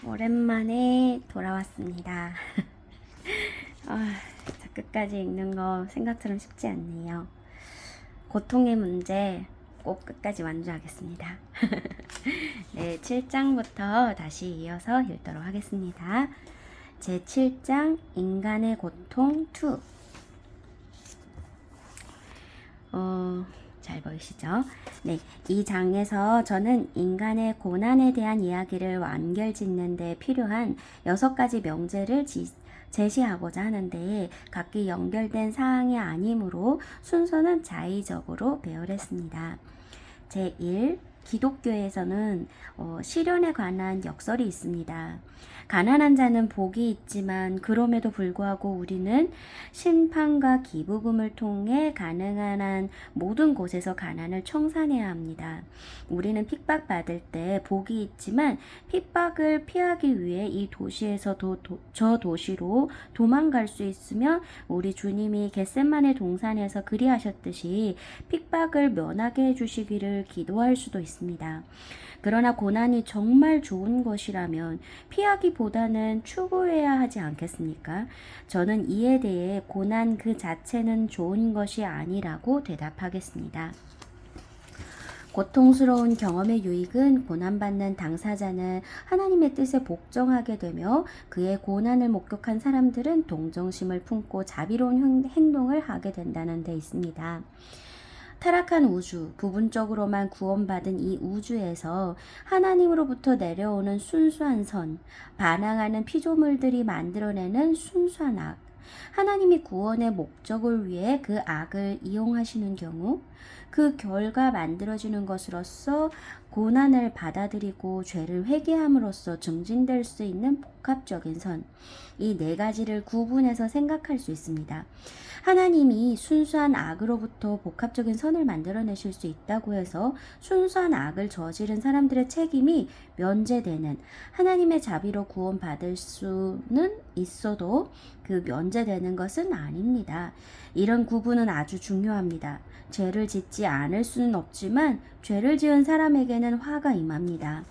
오랜만에 돌아왔습니다. 끝까지 읽는 거 생각처럼 쉽지 않네요. 고통의 문제 꼭 끝까지 완주하겠습니다. 네, 7장부터 다시 이어서 읽도록 하겠습니다. 제 7장 인간의 고통 2. 잘 보이시죠? 네, 이 장에서 저는 인간의 고난에 대한 이야기를 완결짓는 데 필요한 6가지 명제를 제시하고자 하는데 각기 연결된 사항이 아니므로 순서는 자의적으로 배열했습니다. 제1. 기독교에서는 시련에 관한 역설이 있습니다. 가난한 자는 복이 있지만 그럼에도 불구하고 우리는 심판과 기부금을 통해 가능한 한 모든 곳에서 가난을 청산해야 합니다. 우리는 핍박받을 때 복이 있지만 핍박을 피하기 위해 이 도시에서 저 도시로 도망갈 수 있으며 우리 주님이 겟세마네 동산에서 그리하셨듯이 핍박을 면하게 해주시기를 기도할 수도 있습니다. 그러나 고난이 정말 좋은 것이라면 피하기보다는 추구해야 하지 않겠습니까? 저는 이에 대해 고난 그 자체는 좋은 것이 아니라고 대답하겠습니다. 고통스러운 경험의 유익은 고난받는 당사자는 하나님의 뜻에 복종하게 되며 그의 고난을 목격한 사람들은 동정심을 품고 자비로운 행동을 하게 된다는 데 있습니다. 타락한 우주, 부분적으로만 구원받은 이 우주에서 하나님으로부터 내려오는 순수한 선, 반항하는 피조물들이 만들어내는 순수한 악, 하나님이 구원의 목적을 위해 그 악을 이용하시는 경우 그 결과 만들어지는 것으로서 고난을 받아들이고 죄를 회개함으로써 증진될 수 있는 복합적인 선, 이 4가지를 구분해서 생각할 수 있습니다. 하나님이 순수한 악으로부터 복합적인 선을 만들어내실 수 있다고 해서 순수한 악을 저지른 사람들의 책임이 면제되는, 하나님의 자비로 구원받을 수는 있어도 그 면제되는 것은 아닙니다. 이런 구분은 아주 중요합니다. 죄를 짓지 않을 수는 없지만 죄를 지은 사람에게는 화가 임합니다.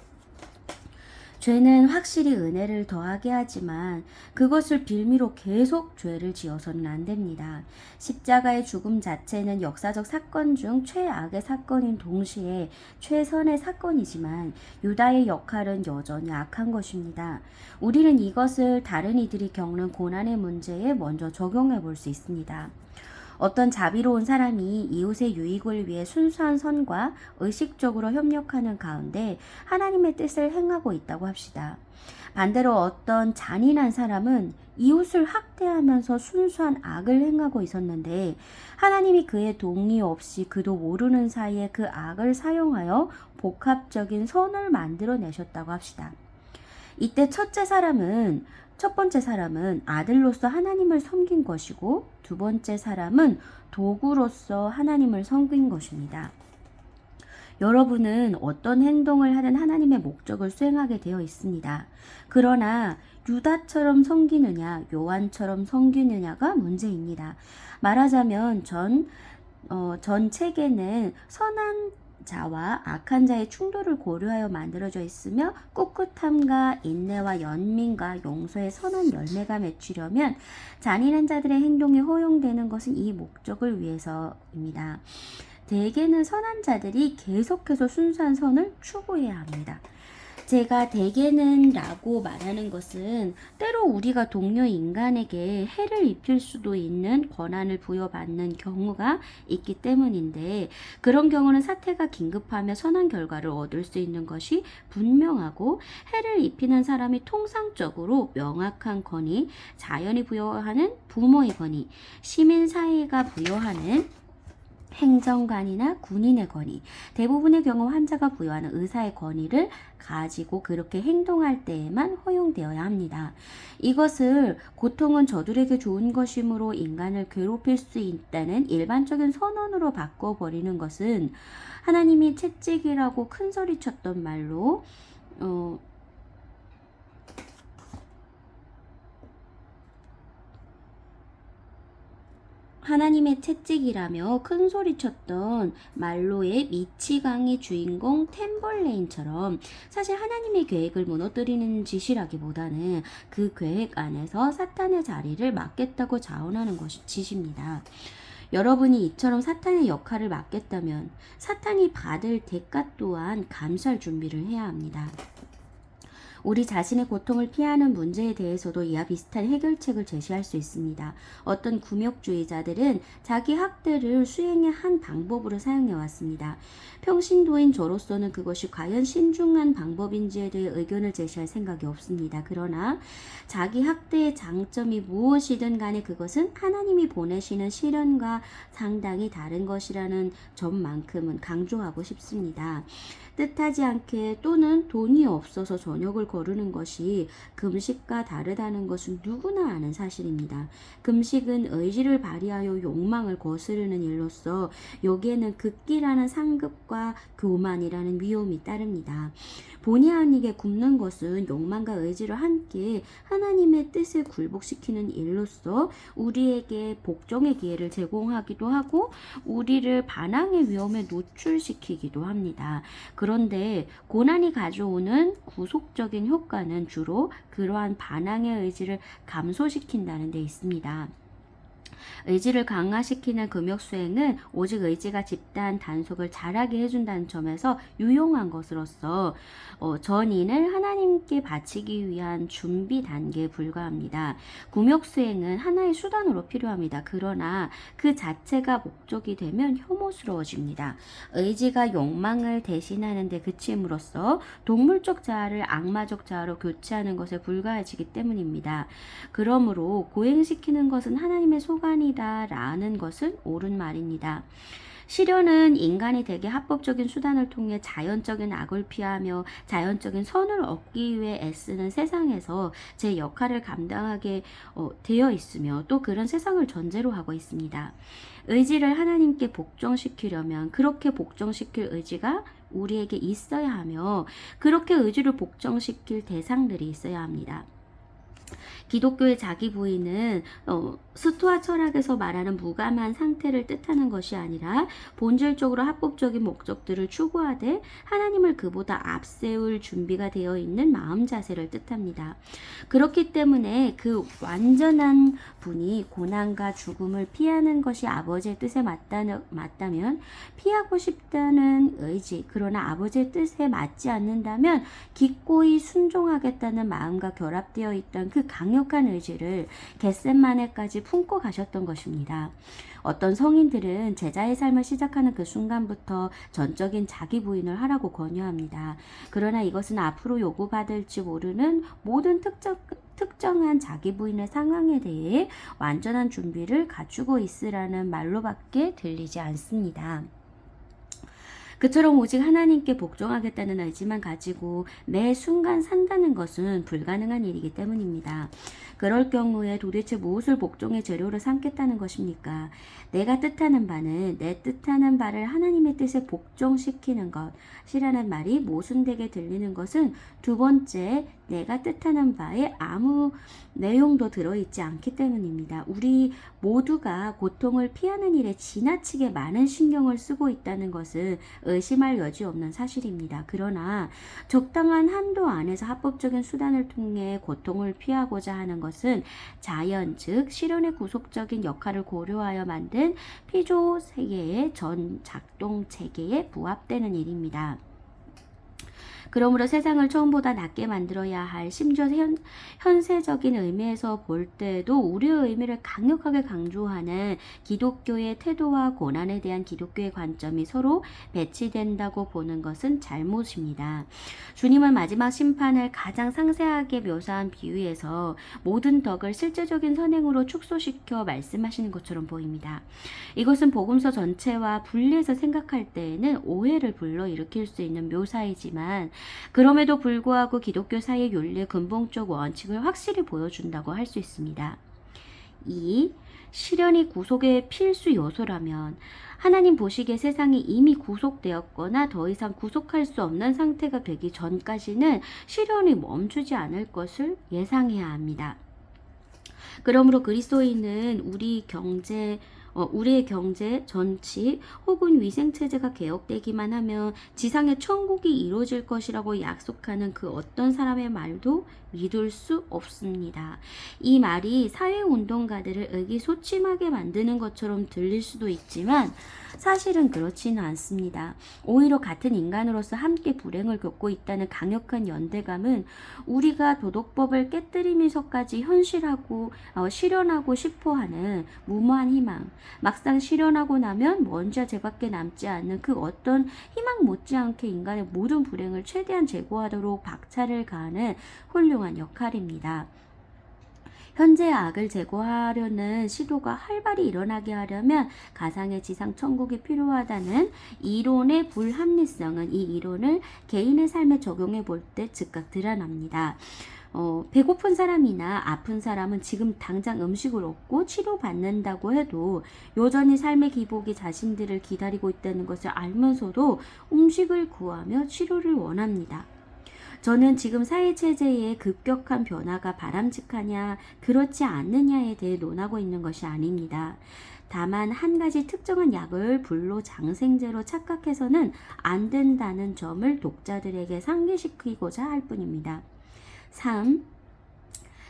죄는 확실히 은혜를 더하게 하지만 그것을 빌미로 계속 죄를 지어서는 안 됩니다. 십자가의 죽음 자체는 역사적 사건 중 최악의 사건인 동시에 최선의 사건이지만 유다의 역할은 여전히 악한 것입니다. 우리는 이것을 다른 이들이 겪는 고난의 문제에 먼저 적용해 볼 수 있습니다. 어떤 자비로운 사람이 이웃의 유익을 위해 순수한 선과 의식적으로 협력하는 가운데 하나님의 뜻을 행하고 있다고 합시다. 반대로 어떤 잔인한 사람은 이웃을 학대하면서 순수한 악을 행하고 있었는데 하나님이 그의 동의 없이 그도 모르는 사이에 그 악을 사용하여 복합적인 선을 만들어내셨다고 합시다. 이때 첫 번째 사람은 아들로서 하나님을 섬긴 것이고 두 번째 사람은 도구로서 하나님을 섬긴 것입니다. 여러분은 어떤 행동을 하든 하나님의 목적을 수행하게 되어 있습니다. 그러나 유다처럼 섬기느냐, 요한처럼 섬기느냐가 문제입니다. 말하자면 전 책에는 선한 자와 악한 자의 충돌을 고려하여 만들어져 있으며 꿋꿋함과 인내와 연민과 용서의 선한 열매가 맺히려면 잔인한 자들의 행동이 허용되는 것은 이 목적을 위해서입니다. 대개는 선한 자들이 계속해서 순수한 선을 추구해야 합니다. 제가 대개는 라고 말하는 것은 때로 우리가 동료 인간에게 해를 입힐 수도 있는 권한을 부여받는 경우가 있기 때문인데 그런 경우는 사태가 긴급하며 선한 결과를 얻을 수 있는 것이 분명하고 해를 입히는 사람이 통상적으로 명확한 권위, 자연이 부여하는 부모의 권위, 시민사회가 부여하는 행정관이나 군인의 권위, 대부분의 경우 환자가 부여하는 의사의 권위를 가지고 그렇게 행동할 때에만 허용되어야 합니다. 이것을 고통은 저들에게 좋은 것이므로 인간을 괴롭힐 수 있다는 일반적인 선언으로 바꿔버리는 것은 하나님이 채찍이라고 큰소리쳤던 말로 하나님의 채찍이라며 큰 소리쳤던 말로의 미치광이 주인공 탬벌레인처럼 사실 하나님의 계획을 무너뜨리는 짓이라기보다는 그 계획 안에서 사탄의 자리를 맡겠다고 자원하는 것이 짓입니다. 여러분이 이처럼 사탄의 역할을 맡겠다면 사탄이 받을 대가 또한 감수할 준비를 해야 합니다. 우리 자신의 고통을 피하는 문제에 대해서도 이와 비슷한 해결책을 제시할 수 있습니다. 어떤 굴욕주의자들은 자기 학대를 수행의 한 방법으로 사용해 왔습니다. 평신도인 저로서는 그것이 과연 신중한 방법인지에 대해 의견을 제시할 생각이 없습니다. 그러나 자기 학대의 장점이 무엇이든 간에 그것은 하나님이 보내시는 시련과 상당히 다른 것이라는 점만큼은 강조하고 싶습니다. 뜻하지 않게 또는 돈이 없어서 저녁을 거르는 것이 금식과 다르다는 것은 누구나 아는 사실입니다. 금식은 의지를 발휘하여 욕망을 거스르는 일로서 여기에는 극기라는 상급과 교만이라는 위험이 따릅니다. 본의 아니게 굶는 것은 욕망과 의지를 함께 하나님의 뜻을 굴복시키는 일로서 우리에게 복종의 기회를 제공하기도 하고 우리를 반항의 위험에 노출시키기도 합니다. 그런데 고난이 가져오는 구속적인 효과는 주로 그러한 반항의 의지를 감소시킨다는 데 있습니다. 의지를 강화시키는 금욕수행은 오직 의지가 집단 단속을 잘하게 해준다는 점에서 유용한 것으로서 전인을 하나님께 바치기 위한 준비 단계에 불과합니다. 금욕수행은 하나의 수단으로 필요합니다. 그러나 그 자체가 목적이 되면 혐오스러워집니다. 의지가 욕망을 대신하는 데 그침으로써 동물적 자아를 악마적 자아로 교체하는 것에 불과해지기 때문입니다. 그러므로 고행시키는 것은 하나님의 소관이다 라는 것은 옳은 말입니다. 시련은 인간이 되게 합법적인 수단을 통해 자연적인 악을 피하며 자연적인 선을 얻기 위해 애쓰는 세상에서 제 역할을 감당하게 되어 있으며 또 그런 세상을 전제로 하고 있습니다. 의지를 하나님께 복종시키려면 그렇게 복종시킬 의지가 우리에게 있어야 하며 그렇게 의지를 복종시킬 대상들이 있어야 합니다. 기독교의 자기 부인은 스토아 철학에서 말하는 무감한 상태를 뜻하는 것이 아니라 본질적으로 합법적인 목적들을 추구하되 하나님을 그보다 앞세울 준비가 되어 있는 마음 자세를 뜻합니다. 그렇기 때문에 그 완전한 분이 고난과 죽음을 피하는 것이 아버지의 뜻에 맞다면 피하고 싶다는 의지, 그러나 아버지의 뜻에 맞지 않는다면 기꺼이 순종하겠다는 마음과 결합되어 있던 그 강력한 의지를 겟셋마네까지 품고 가셨던 것입니다. 어떤 성인들은 제자의 삶을 시작하는 그 순간부터 전적인 자기 부인을 하라고 권유합니다. 그러나 이것은 앞으로 요구받을지 모르는 모든 특정한 자기 부인의 상황에 대해 완전한 준비를 갖추고 있으라는 말로밖에 들리지 않습니다. 그처럼 오직 하나님께 복종하겠다는 의지만 가지고 매 순간 산다는 것은 불가능한 일이기 때문입니다. 그럴 경우에 도대체 무엇을 복종의 재료로 삼겠다는 것입니까? 내가 뜻하는 바는 내 뜻하는 바를 하나님의 뜻에 복종시키는 것이라는 말이 모순되게 들리는 것은 두 번째, 내가 뜻하는 바에 아무 내용도 들어있지 않기 때문입니다. 우리 모두가 고통을 피하는 일에 지나치게 많은 신경을 쓰고 있다는 것은 의심할 여지 없는 사실입니다. 그러나 적당한 한도 안에서 합법적인 수단을 통해 고통을 피하고자 하는 것은 자연, 즉 실현의 구속적인 역할을 고려하여 만든 피조 세계의 전 작동 체계에 부합되는 일입니다. 그러므로 세상을 처음보다 낫게 만들어야 할, 심지어 현세적인 의미에서 볼 때도 우리의 의미를 강력하게 강조하는 기독교의 태도와 고난에 대한 기독교의 관점이 서로 배치된다고 보는 것은 잘못입니다. 주님은 마지막 심판을 가장 상세하게 묘사한 비유에서 모든 덕을 실제적인 선행으로 축소시켜 말씀하시는 것처럼 보입니다. 이것은 복음서 전체와 분리해서 생각할 때에는 오해를 불러일으킬 수 있는 묘사이지만 그럼에도 불구하고 기독교 사이의 윤리의 근본적 원칙을 확실히 보여준다고 할 수 있습니다. 2. 시련이 구속의 필수 요소라면 하나님 보시기에 세상이 이미 구속되었거나 더 이상 구속할 수 없는 상태가 되기 전까지는 시련이 멈추지 않을 것을 예상해야 합니다. 그러므로 그리스도인은 우리 경제 우리의 경제, 정치 혹은 위생체제가 개혁되기만 하면 지상의 천국이 이루어질 것이라고 약속하는 그 어떤 사람의 말도 믿을 수 없습니다. 이 말이 사회운동가들을 의기소침하게 만드는 것처럼 들릴 수도 있지만 사실은 그렇지는 않습니다. 오히려 같은 인간으로서 함께 불행을 겪고 있다는 강력한 연대감은 우리가 도덕법을 깨뜨리면서까지 실현하고 싶어하는 무모한 희망, 막상 실현하고 나면 먼지와 재밖에 남지 않는 그 어떤 희망 못지않게 인간의 모든 불행을 최대한 제거하도록 박차를 가하는 훌륭한 역할입니다. 현재의 악을 제거하려는 시도가 활발히 일어나게 하려면 가상의 지상 천국이 필요하다는 이론의 불합리성은 이 이론을 개인의 삶에 적용해 볼 때 즉각 드러납니다. 배고픈 사람이나 아픈 사람은 지금 당장 음식을 얻고 치료받는다고 해도 여전히 삶의 기복이 자신들을 기다리고 있다는 것을 알면서도 음식을 구하며 치료를 원합니다. 저는 지금 사회체제의 급격한 변화가 바람직하냐, 그렇지 않느냐에 대해 논하고 있는 것이 아닙니다. 다만 한 가지 특정한 약을 불로장생제로 착각해서는 안 된다는 점을 독자들에게 상기시키고자 할 뿐입니다. 3.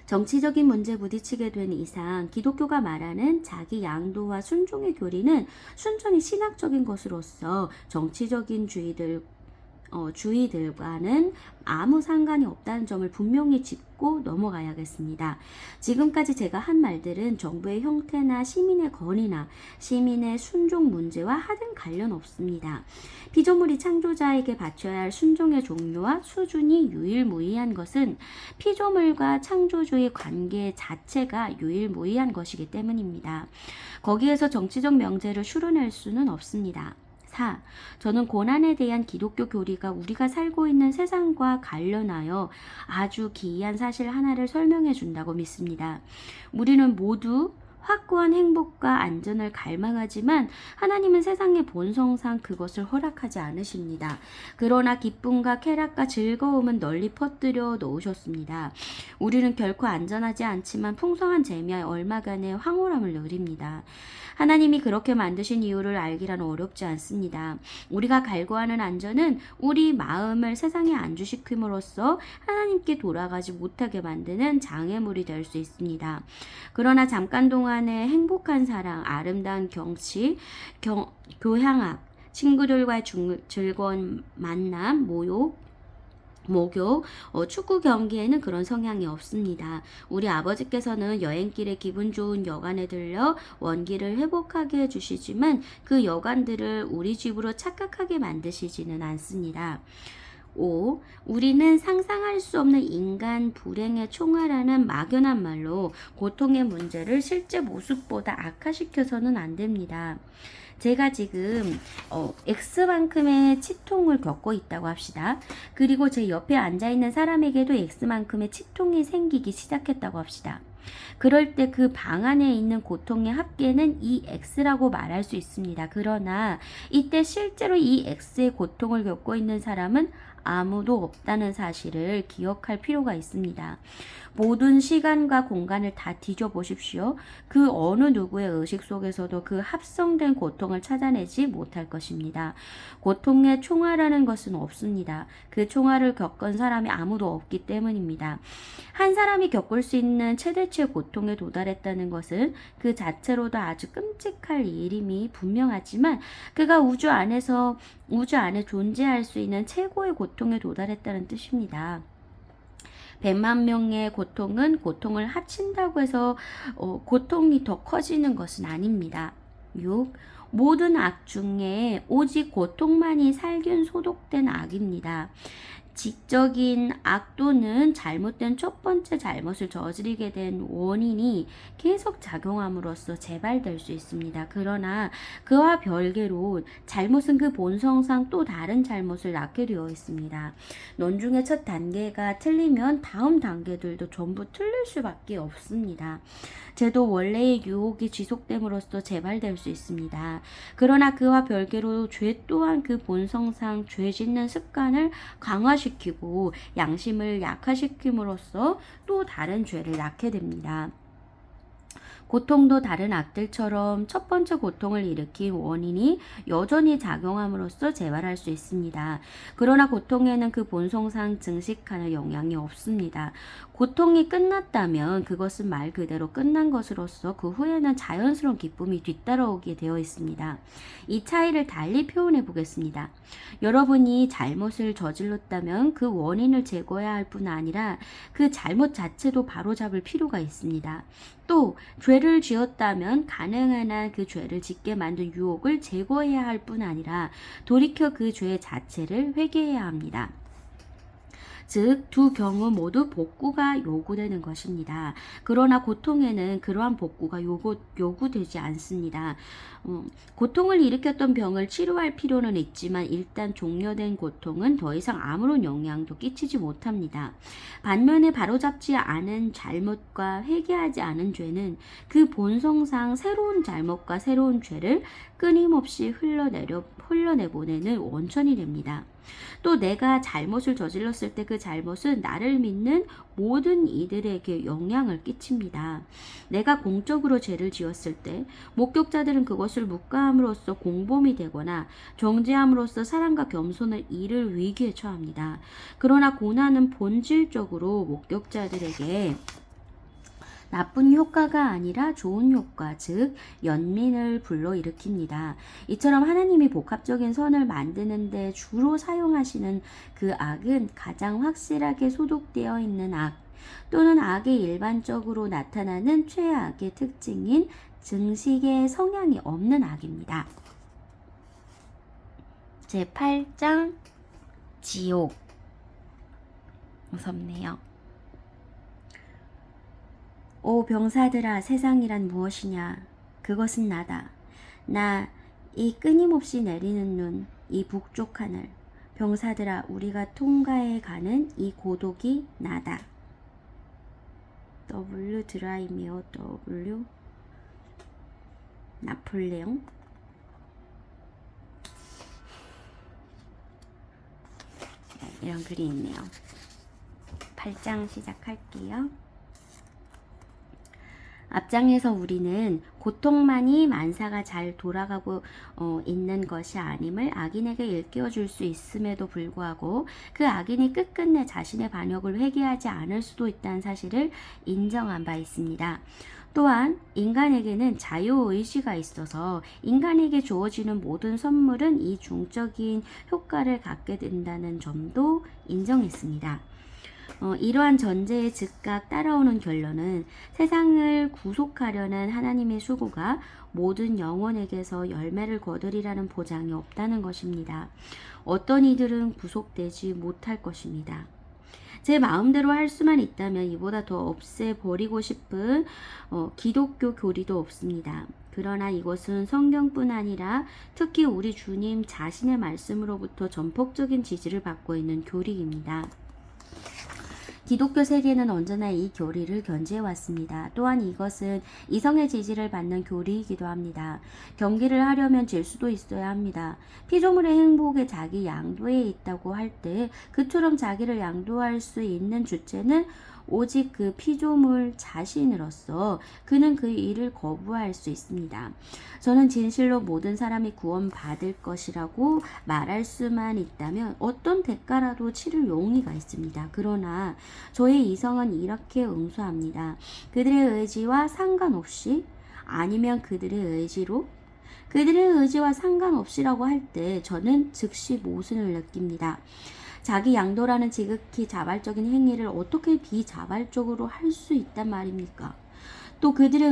정치적인 문제에 부딪히게 된 이상 기독교가 말하는 자기 양도와 순종의 교리는 순전히 신학적인 것으로서 정치적인 주의들과는 아무 상관이 없다는 점을 분명히 짚고 넘어가야겠습니다. 지금까지 제가 한 말들은 정부의 형태나 시민의 권위나 시민의 순종 문제와 하등 관련 없습니다. 피조물이 창조자에게 바쳐야 할 순종의 종류와 수준이 유일무이한 것은 피조물과 창조주의 관계 자체가 유일무이한 것이기 때문입니다. 거기에서 정치적 명제를 추론할 수는 없습니다. 4. 저는 고난에 대한 기독교 교리가 우리가 살고 있는 세상과 관련하여 아주 기이한 사실 하나를 설명해 준다고 믿습니다. 우리는 모두 확고한 행복과 안전을 갈망하지만 하나님은 세상의 본성상 그것을 허락하지 않으십니다. 그러나 기쁨과 쾌락과 즐거움은 널리 퍼뜨려 놓으셨습니다. 우리는 결코 안전하지 않지만 풍성한 재미와 얼마간의 황홀함을 누립니다. 하나님이 그렇게 만드신 이유를 알기란 어렵지 않습니다. 우리가 갈구하는 안전은 우리 마음을 세상에 안주시킴으로써 하나님께 돌아가지 못하게 만드는 장애물이 될 수 있습니다. 그러나 잠깐 동안의 행복한 사랑, 아름다운 경치, 교향악, 친구들과의 즐거운 만남, 목욕, 축구 경기에는 그런 성향이 없습니다. 우리 아버지께서는 여행길에 기분 좋은 여관에 들려 원기를 회복하게 해주시지만 그 여관들을 우리 집으로 착각하게 만드시지는 않습니다. 5. 우리는 상상할 수 없는 인간 불행의 총알하는 막연한 말로 고통의 문제를 실제 모습보다 악화시켜서는 안 됩니다. 제가 지금 X만큼의 치통을 겪고 있다고 합시다. 그리고 제 옆에 앉아있는 사람에게도 X만큼의 치통이 생기기 시작했다고 합시다. 그럴 때 그 방 안에 있는 고통의 합계는 이 X라고 말할 수 있습니다. 그러나 이때 실제로 이 X의 고통을 겪고 있는 사람은 아무도 없다는 사실을 기억할 필요가 있습니다. 모든 시간과 공간을 다 뒤져보십시오. 그 어느 누구의 의식 속에서도 그 합성된 고통을 찾아내지 못할 것입니다. 고통의 총알이라는 것은 없습니다. 그 총알을 겪은 사람이 아무도 없기 때문입니다. 한 사람이 겪을 수 있는 최대치의 고통에 도달했다는 것은 그 자체로도 아주 끔찍할 일임이 분명하지만 그가 우주 안에 존재할 수 있는 최고의 고통에 도달했다는 뜻입니다. 100만 명의 고통을 합친다고 해서 고통이 더 커지는 것은 아닙니다. 6. 모든 악 중에 오직 고통만이 살균 소독된 악입니다. 지적인 악도는 잘못된 첫 번째 잘못을 저지르게 된 원인이 계속 작용함으로써 재발될 수 있습니다. 그러나 그와 별개로 잘못은 그 본성상 또 다른 잘못을 낳게 되어 있습니다. 논중의 첫 단계가 틀리면 다음 단계들도 전부 틀릴 수밖에 없습니다. 죄도 원래의 유혹이 지속됨으로써 재발될 수 있습니다. 그러나 그와 별개로 죄 또한 그 본성상 죄 짓는 습관을 강화시키고 양심을 약화시킴으로써 또 다른 죄를 낳게 됩니다. 고통도 다른 악들처럼 첫 번째 고통을 일으킨 원인이 여전히 작용함으로써 재발할 수 있습니다. 그러나 고통에는 그 본성상 증식하는 영향이 없습니다. 고통이 끝났다면 그것은 말 그대로 끝난 것으로서 그 후에는 자연스러운 기쁨이 뒤따라오게 되어 있습니다. 이 차이를 달리 표현해 보겠습니다. 여러분이 잘못을 저질렀다면 그 원인을 제거해야 할 뿐 아니라 그 잘못 자체도 바로잡을 필요가 있습니다. 또 죄를 지었다면 가능한 한 그 죄를 짓게 만든 유혹을 제거해야 할 뿐 아니라 돌이켜 그 죄 자체를 회개해야 합니다. 즉, 두 경우 모두 복구가 요구되는 것입니다. 그러나 고통에는 그러한 복구가 요구되지 않습니다. 고통을 일으켰던 병을 치료할 필요는 있지만 일단 종료된 고통은 더 이상 아무런 영향도 끼치지 못합니다. 반면에 바로잡지 않은 잘못과 회개하지 않은 죄는 그 본성상 새로운 잘못과 새로운 죄를 끊임없이 흘러내보내는 원천이 됩니다. 또 내가 잘못을 저질렀을 때 그 잘못은 나를 믿는 모든 이들에게 영향을 끼칩니다. 내가 공적으로 죄를 지었을 때 목격자들은 그것을 묵과함으로써 공범이 되거나 정죄함으로써 사랑과 겸손을 잃을 위기에 처합니다. 그러나 고난은 본질적으로 목격자들에게 나쁜 효과가 아니라 좋은 효과, 즉 연민을 불러일으킵니다. 이처럼 하나님이 복합적인 선을 만드는데 주로 사용하시는 그 악은 가장 확실하게 소독되어 있는 악, 또는 악이 일반적으로 나타나는 최악의 특징인 증식의 성향이 없는 악입니다. 제8장 지옥. 무섭네요. 오 병사들아, 세상이란 무엇이냐? 그것은 나다. 나 이 끊임없이 내리는 눈, 이 북쪽 하늘. 병사들아, 우리가 통과해 가는 이 고독이 나다. W 드라이미어 W 나폴레옹. 이런 글이 있네요. 8장 시작할게요. 앞장에서 우리는 고통만이 만사가 잘 돌아가고 있는 것이 아님을 악인에게 일깨워 줄 수 있음에도 불구하고 그 악인이 끝끝내 자신의 반역을 회개하지 않을 수도 있다는 사실을 인정한 바 있습니다. 또한 인간에게는 자유의지가 있어서 인간에게 주어지는 모든 선물은 이 중적인 효과를 갖게 된다는 점도 인정했습니다. 이러한 전제에 즉각 따라오는 결론은 세상을 구속하려는 하나님의 수고가 모든 영혼에게서 열매를 거두리라는 보장이 없다는 것입니다. 어떤 이들은 구속되지 못할 것입니다. 제 마음대로 할 수만 있다면 이보다 더 없애버리고 싶은 기독교 교리도 없습니다. 그러나 이것은 성경뿐 아니라 특히 우리 주님 자신의 말씀으로부터 전폭적인 지지를 받고 있는 교리입니다. 기독교 세계는 언제나 이 교리를 견지해왔습니다. 또한 이것은 이성의 지지를 받는 교리이기도 합니다. 경기를 하려면 질수도 있어야 합니다. 피조물의 행복에 자기 양도에 있다고 할 때 그처럼 자기를 양도할 수 있는 주체는 오직 그 피조물 자신으로서 그는 그 일을 거부할 수 있습니다. 저는 진실로 모든 사람이 구원받을 것이라고 말할 수만 있다면 어떤 대가라도 치를 용의가 있습니다. 그러나 저의 이성은 이렇게 응수합니다. 그들의 의지와 상관없이, 아니면 그들의 의지와 상관없이라고 할 때 저는 즉시 모순을 느낍니다. 자기 양도라는 지극히 자발적인 행위를 어떻게 비자발적으로 할 수 있단 말입니까? 또 그들의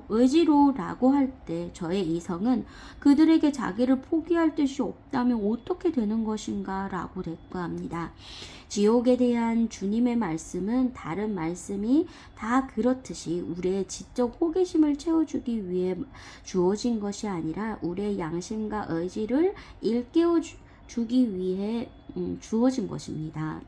의지로라고 할 때 저의 이성은 그들에게 자기를 포기할 뜻이 없다면 어떻게 되는 것인가 라고 대꾸합니다. 지옥에 대한 주님의 말씀은 다른 말씀이 다 그렇듯이 우리의 지적 호기심을 채워주기 위해 주어진 것이 아니라 우리의 양심과 의지를 일깨워 주기 위해 주어진 것입니다.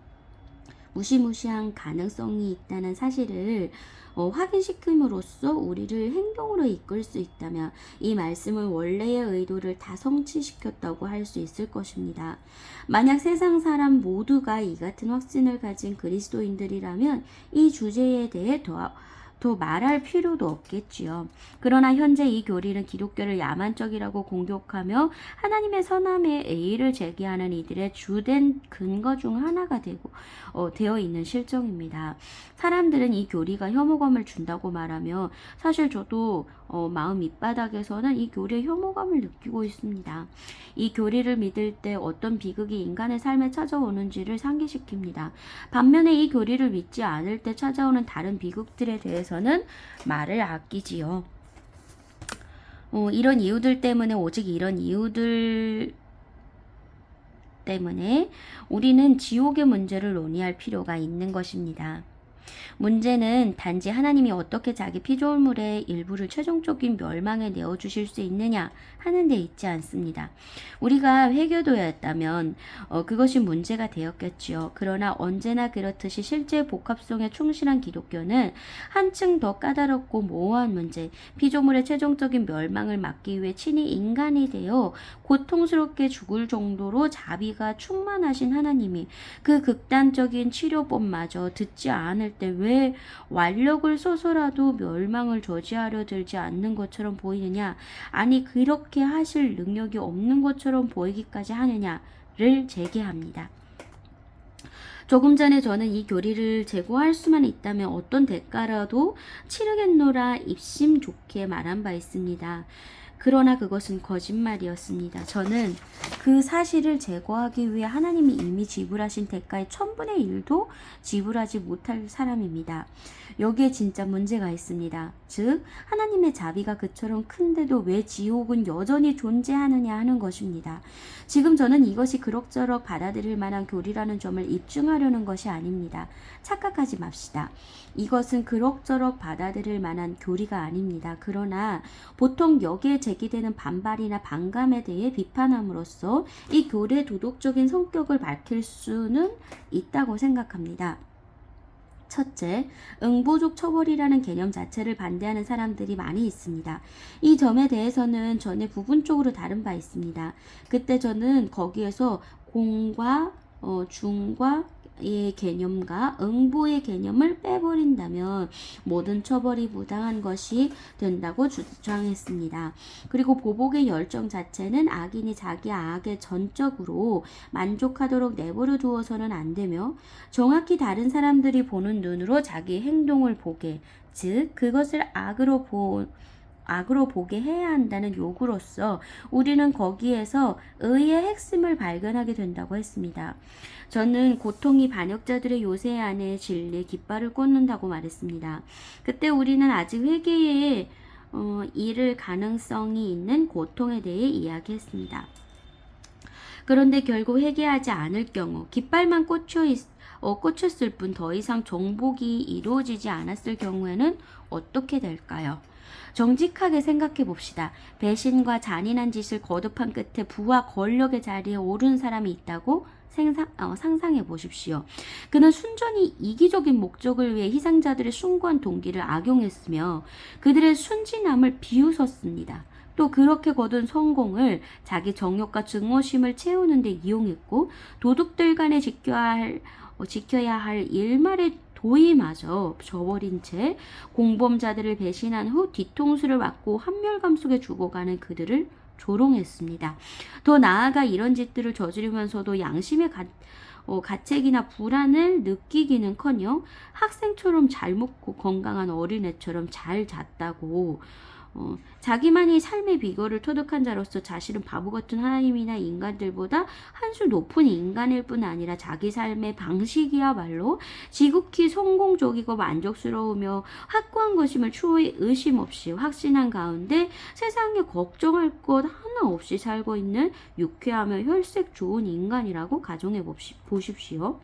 무시무시한 가능성이 있다는 사실을 확인시킴으로써 우리를 행동으로 이끌 수 있다면 이 말씀은 원래의 의도를 다 성취시켰다고 할 수 있을 것입니다. 만약 세상 사람 모두가 이 같은 확신을 가진 그리스도인들이라면 이 주제에 대해 더 말할 필요도 없겠지요. 그러나 현재 이 교리는 기독교를 야만적이라고 공격하며 하나님의 선함에 A를 제기하는 이들의 주된 근거 중 하나가 되어 있는 실정입니다. 사람들은 이 교리가 혐오감을 준다고 말하며 사실 저도 마음 밑바닥에서는 이 교리의 혐오감을 느끼고 있습니다. 이 교리를 믿을 때 어떤 비극이 인간의 삶에 찾아오는지를 상기시킵니다. 반면에 이 교리를 믿지 않을 때 찾아오는 다른 비극들에 대해서는 말을 아끼지요. 이런 이유들 때문에 오직 이런 이유들 때문에 우리는 지옥의 문제를 논의할 필요가 있는 것입니다. 문제는 단지 하나님이 어떻게 자기 피조물의 일부를 최종적인 멸망에 내어주실 수 있느냐 하는 데 있지 않습니다. 우리가 회교도였다면 그것이 문제가 되었겠지요. 그러나 언제나 그렇듯이 실제 복합성에 충실한 기독교는 한층 더 까다롭고 모호한 문제, 피조물의 최종적인 멸망을 막기 위해 친히 인간이 되어 고통스럽게 죽을 정도로 자비가 충만하신 하나님이 그 극단적인 치료법마저 듣지 않을 때 왜 완력을 써서라도 멸망을 저지하려 들지 않는 것처럼 보이느냐, 아니 그렇게 하실 능력이 없는 것처럼 보이기까지 하느냐를 제기합니다. 조금 전에 저는 이 교리를 제고할 수만 있다면 어떤 대가라도 치르겠노라 입심 좋게 말한 바 있습니다. 그러나 그것은 거짓말이었습니다. 저는 그 사실을 제거하기 위해 하나님이 이미 지불하신 대가의 1000분의 1도 지불하지 못할 사람입니다. 여기에 진짜 문제가 있습니다. 즉 하나님의 자비가 그처럼 큰데도 왜 지옥은 여전히 존재하느냐 하는 것입니다. 지금 저는 이것이 그럭저럭 받아들일 만한 교리라는 점을 입증하려는 것이 아닙니다. 착각하지 맙시다. 이것은 그럭저럭 받아들일 만한 교리가 아닙니다. 그러나 보통 여기에 제기되는 반발이나 반감에 대해 비판함으로써 이 교리의 도덕적인 성격을 밝힐 수는 있다고 생각합니다. 첫째, 응보적 처벌이라는 개념 자체를 반대하는 사람들이 많이 있습니다. 이 점에 대해서는 전에 부분적으로 다룬 바 있습니다. 그때 저는 거기에서 공과 중과 의 개념과 응보의 개념을 빼버린다면 모든 처벌이 부당한 것이 된다고 주장했습니다. 그리고 보복의 열정 자체는 악인이 자기 악에 전적으로 만족하도록 내버려 두어서는 안 되며 정확히 다른 사람들이 보는 눈으로 자기 행동을 보게, 즉 그것을 악으로 보게 해야 한다는 요구로서 우리는 거기에서 의의 핵심을 발견하게 된다고 했습니다. 저는 고통이 반역자들의 요새 안에 진리의 깃발을 꽂는다고 말했습니다. 그때 우리는 아직 회개에 이를 가능성이 있는 고통에 대해 이야기했습니다. 그런데 결국 회개하지 않을 경우 깃발만 꽂혔을 뿐 더 이상 정복이 이루어지지 않았을 경우에는 어떻게 될까요? 정직하게 생각해 봅시다. 배신과 잔인한 짓을 거듭한 끝에 부와 권력의 자리에 오른 사람이 있다고 상상해 보십시오. 그는 순전히 이기적인 목적을 위해 희생자들의 숭고한 동기를 악용했으며 그들의 순진함을 비웃었습니다. 또 그렇게 거둔 성공을 자기 정욕과 증오심을 채우는 데 이용했고 도둑들 간에 지켜야 할 일말의 도의마저 저버린 채 공범자들을 배신한 후 뒤통수를 맞고 한멸감 속에 죽어가는 그들을 조롱했습니다. 더 나아가 이런 짓들을 저지르면서도 양심의 가책이나 불안을 느끼기는커녕 학생처럼 잘 먹고 건강한 어린애처럼 잘 잤다고 자기만이 삶의 비결을 터득한 자로서 자신은 바보 같은 하나님이나 인간들보다 한 수 높은 인간일 뿐 아니라 자기 삶의 방식이야말로 지극히 성공적이고 만족스러우며 확고한 것임을 추후에 의심 없이 확신한 가운데 세상에 걱정할 것 하나 없이 살고 있는 유쾌하며 혈색 좋은 인간이라고 가정해 보십시오.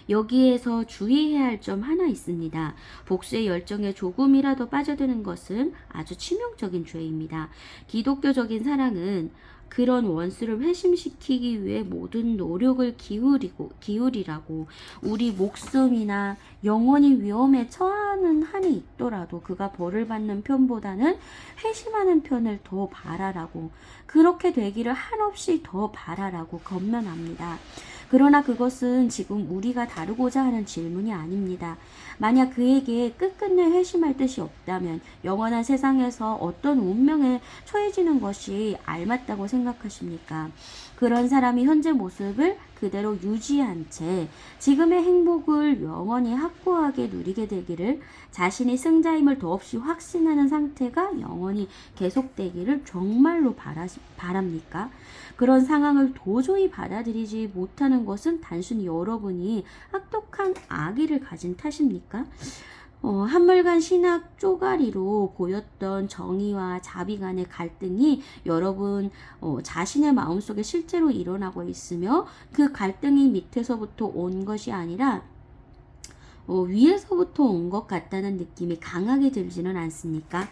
여기에서 주의해야 할 점 하나 있습니다. 복수의 열정에 조금이라도 빠져드는 것은 아주 치명적인 죄입니다. 기독교적인 사랑은 그런 원수를 회심시키기 위해 모든 노력을 기울이라고 우리 목숨이나 영원히 위험에 처하는 한이 있더라도 그가 벌을 받는 편보다는 회심하는 편을 더 바라라고 그렇게 되기를 한없이 더 바라라고 권면합니다. 그러나 그것은 지금 우리가 다루고자 하는 질문이 아닙니다. 만약 그에게 끝끝내 회심할 뜻이 없다면 영원한 세상에서 어떤 운명에 처해지는 것이 알맞다고 생각하십니까? 그런 사람이 현재 모습을 그대로 유지한 채 지금의 행복을 영원히 확고하게 누리게 되기를, 자신이 승자임을 더없이 확신하는 상태가 영원히 계속되기를 정말로 바랍니까? 그런 상황을 도저히 받아들이지 못하는 것은 단순히 여러분이 악독한 악의를 가진 탓입니까? 한물간 신학 쪼가리로 보였던 정의와 자비 간의 갈등이 여러분 자신의 마음속에 실제로 일어나고 있으며, 그 갈등이 밑에서부터 온 것이 아니라 위에서부터 온 것 같다는 느낌이 강하게 들지는 않습니까?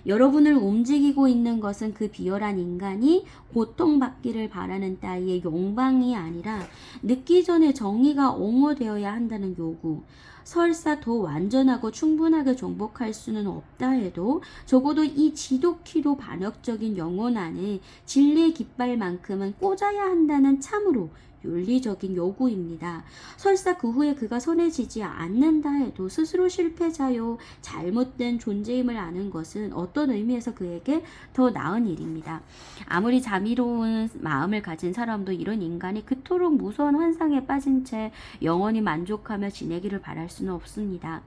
여러분을 움직이고 있는 것은 그 비열한 인간이 고통받기를 바라는 따위의 욕망이 아니라 늦기 전에 정의가 옹호되어야 한다는 요구. 설사 더 완전하고 충분하게 정복할 수는 없다 해도 적어도 이 지독히도 반역적인 영혼 안에 진리의 깃발만큼은 꽂아야 한다는 참으로 윤리적인 요구입니다. 설사 그 후에 그가 선해지지 않는다 해도 스스로 실패자요 잘못된 존재임을 아는 것은 어떤 의미에서 그에게 더 나은 일입니다. 아무리 자비로운 마음을 가진 사람도 이런 인간이 그토록 무서운 환상에 빠진 채 영원히 만족하며 지내기를 바랄 수는 없습니다.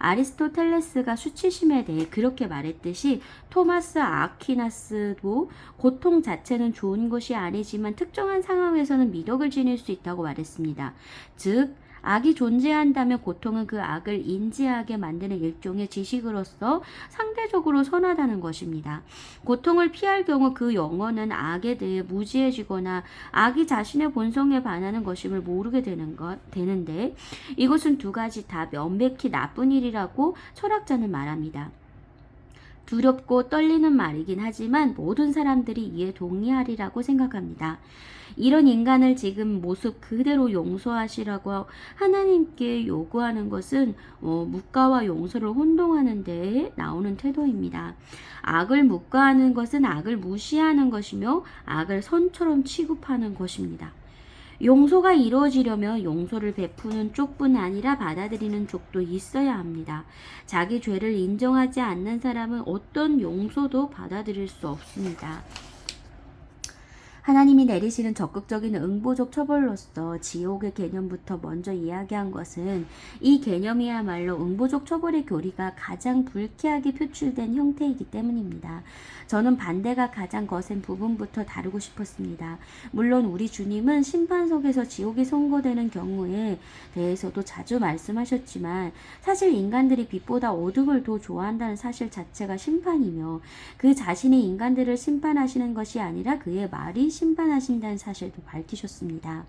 아리스토텔레스가 수치심에 대해 그렇게 말했듯이 토마스 아퀴나스도 고통 자체는 좋은 것이 아니지만 특정한 상황에서는 미덕을 지닐 수 있다고 말했습니다. 즉 악이 존재한다면 고통은 그 악을 인지하게 만드는 일종의 지식으로서 상대적으로 선하다는 것입니다. 고통을 피할 경우 그 영혼은 악에 대해 무지해지거나 악이 자신의 본성에 반하는 것임을 모르게 되는데, 이것은 두 가지 다 명백히 나쁜 일이라고 철학자는 말합니다. 두렵고 떨리는 말이긴 하지만 모든 사람들이 이에 동의하리라고 생각합니다. 이런 인간을 지금 모습 그대로 용서하시라고 하나님께 요구하는 것은 묵과와 용서를 혼동하는 데 나오는 태도입니다. 악을 묵과하는 것은 악을 무시하는 것이며 악을 선처럼 취급하는 것입니다. 용서가 이루어지려면 용서를 베푸는 쪽뿐 아니라 받아들이는 쪽도 있어야 합니다. 자기 죄를 인정하지 않는 사람은 어떤 용서도 받아들일 수 없습니다. 하나님이 내리시는 적극적인 응보적 처벌로서 지옥의 개념부터 먼저 이야기한 것은 이 개념이야말로 응보적 처벌의 교리가 가장 불쾌하게 표출된 형태이기 때문입니다. 저는 반대가 가장 거센 부분부터 다루고 싶었습니다. 물론 우리 주님은 심판석에서 지옥이 선고되는 경우에 대해서도 자주 말씀하셨지만, 사실 인간들이 빛보다 어둠을 더 좋아한다는 사실 자체가 심판이며, 그 자신이 인간들을 심판하시는 것이 아니라 그의 말이 심판하신다는 사실도 밝히셨습니다.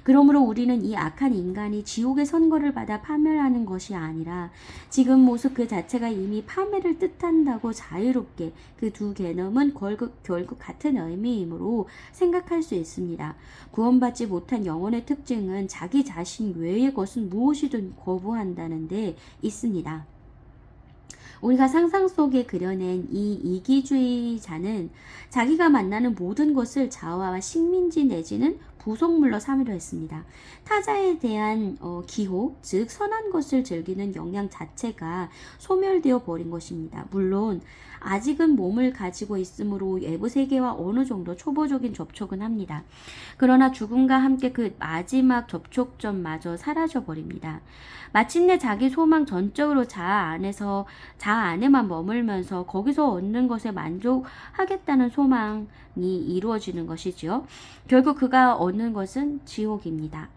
그러므로 우리는 이 악한 인간이 지옥의 선고를 받아 파멸하는 것이 아니라 지금 모습 그 자체가 이미 파멸을 뜻한다고 자유롭게 그 두 개념은 결국 같은 의미이므로 생각할 수 있습니다. 구원받지 못한 영혼의 특징은 자기 자신 외의 것은 무엇이든 거부한다는 데 있습니다. 우리가 상상 속에 그려낸 이 이기주의자는 자기가 만나는 모든 것을 자아와 식민지 내지는 부속물로 삼으려 했습니다. 타자에 대한 기호, 즉 선한 것을 즐기는 영향 자체가 소멸되어 버린 것입니다. 물론 아직은 몸을 가지고 있으므로 외부 세계와 어느 정도 초보적인 접촉은 합니다. 그러나 죽음과 함께 그 마지막 접촉점마저 사라져 버립니다. 마침내 자기 소망 전적으로 자아 안에만 머물면서 거기서 얻는 것에 만족하겠다는 소망이 이루어지는 것이지요. 결국 그가 얻는 것은 지옥입니다.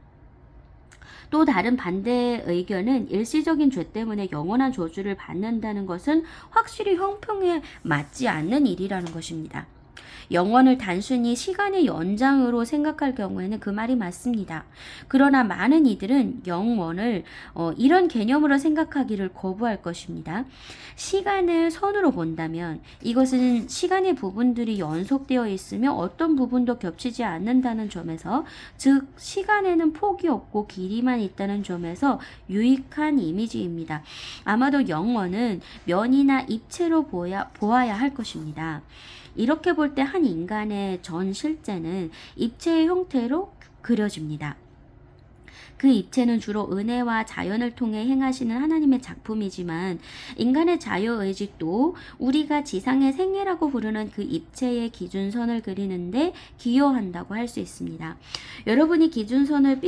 또 다른 반대 의견은 일시적인 죄 때문에 영원한 저주를 받는다는 것은 확실히 형평에 맞지 않는 일이라는 것입니다. 영원을 단순히 시간의 연장으로 생각할 경우에는 그 말이 맞습니다. 그러나 많은 이들은 영원을 이런 개념으로 생각하기를 거부할 것입니다. 시간을 선으로 본다면 이것은 시간의 부분들이 연속되어 있으며 어떤 부분도 겹치지 않는다는 점에서, 즉 시간에는 폭이 없고 길이만 있다는 점에서 유익한 이미지입니다. 아마도 영원은 면이나 입체로 보아야 할 것입니다. 이렇게 볼 때 한 인간의 전 실제는 입체의 형태로 그려집니다. 그 입체는 주로 은혜와 자연을 통해 행하시는 하나님의 작품이지만 인간의 자유의식도 우리가 지상의 생애라고 부르는 그 입체의 기준선을 그리는데 기여한다고 할 수 있습니다. 여러분이 기준선을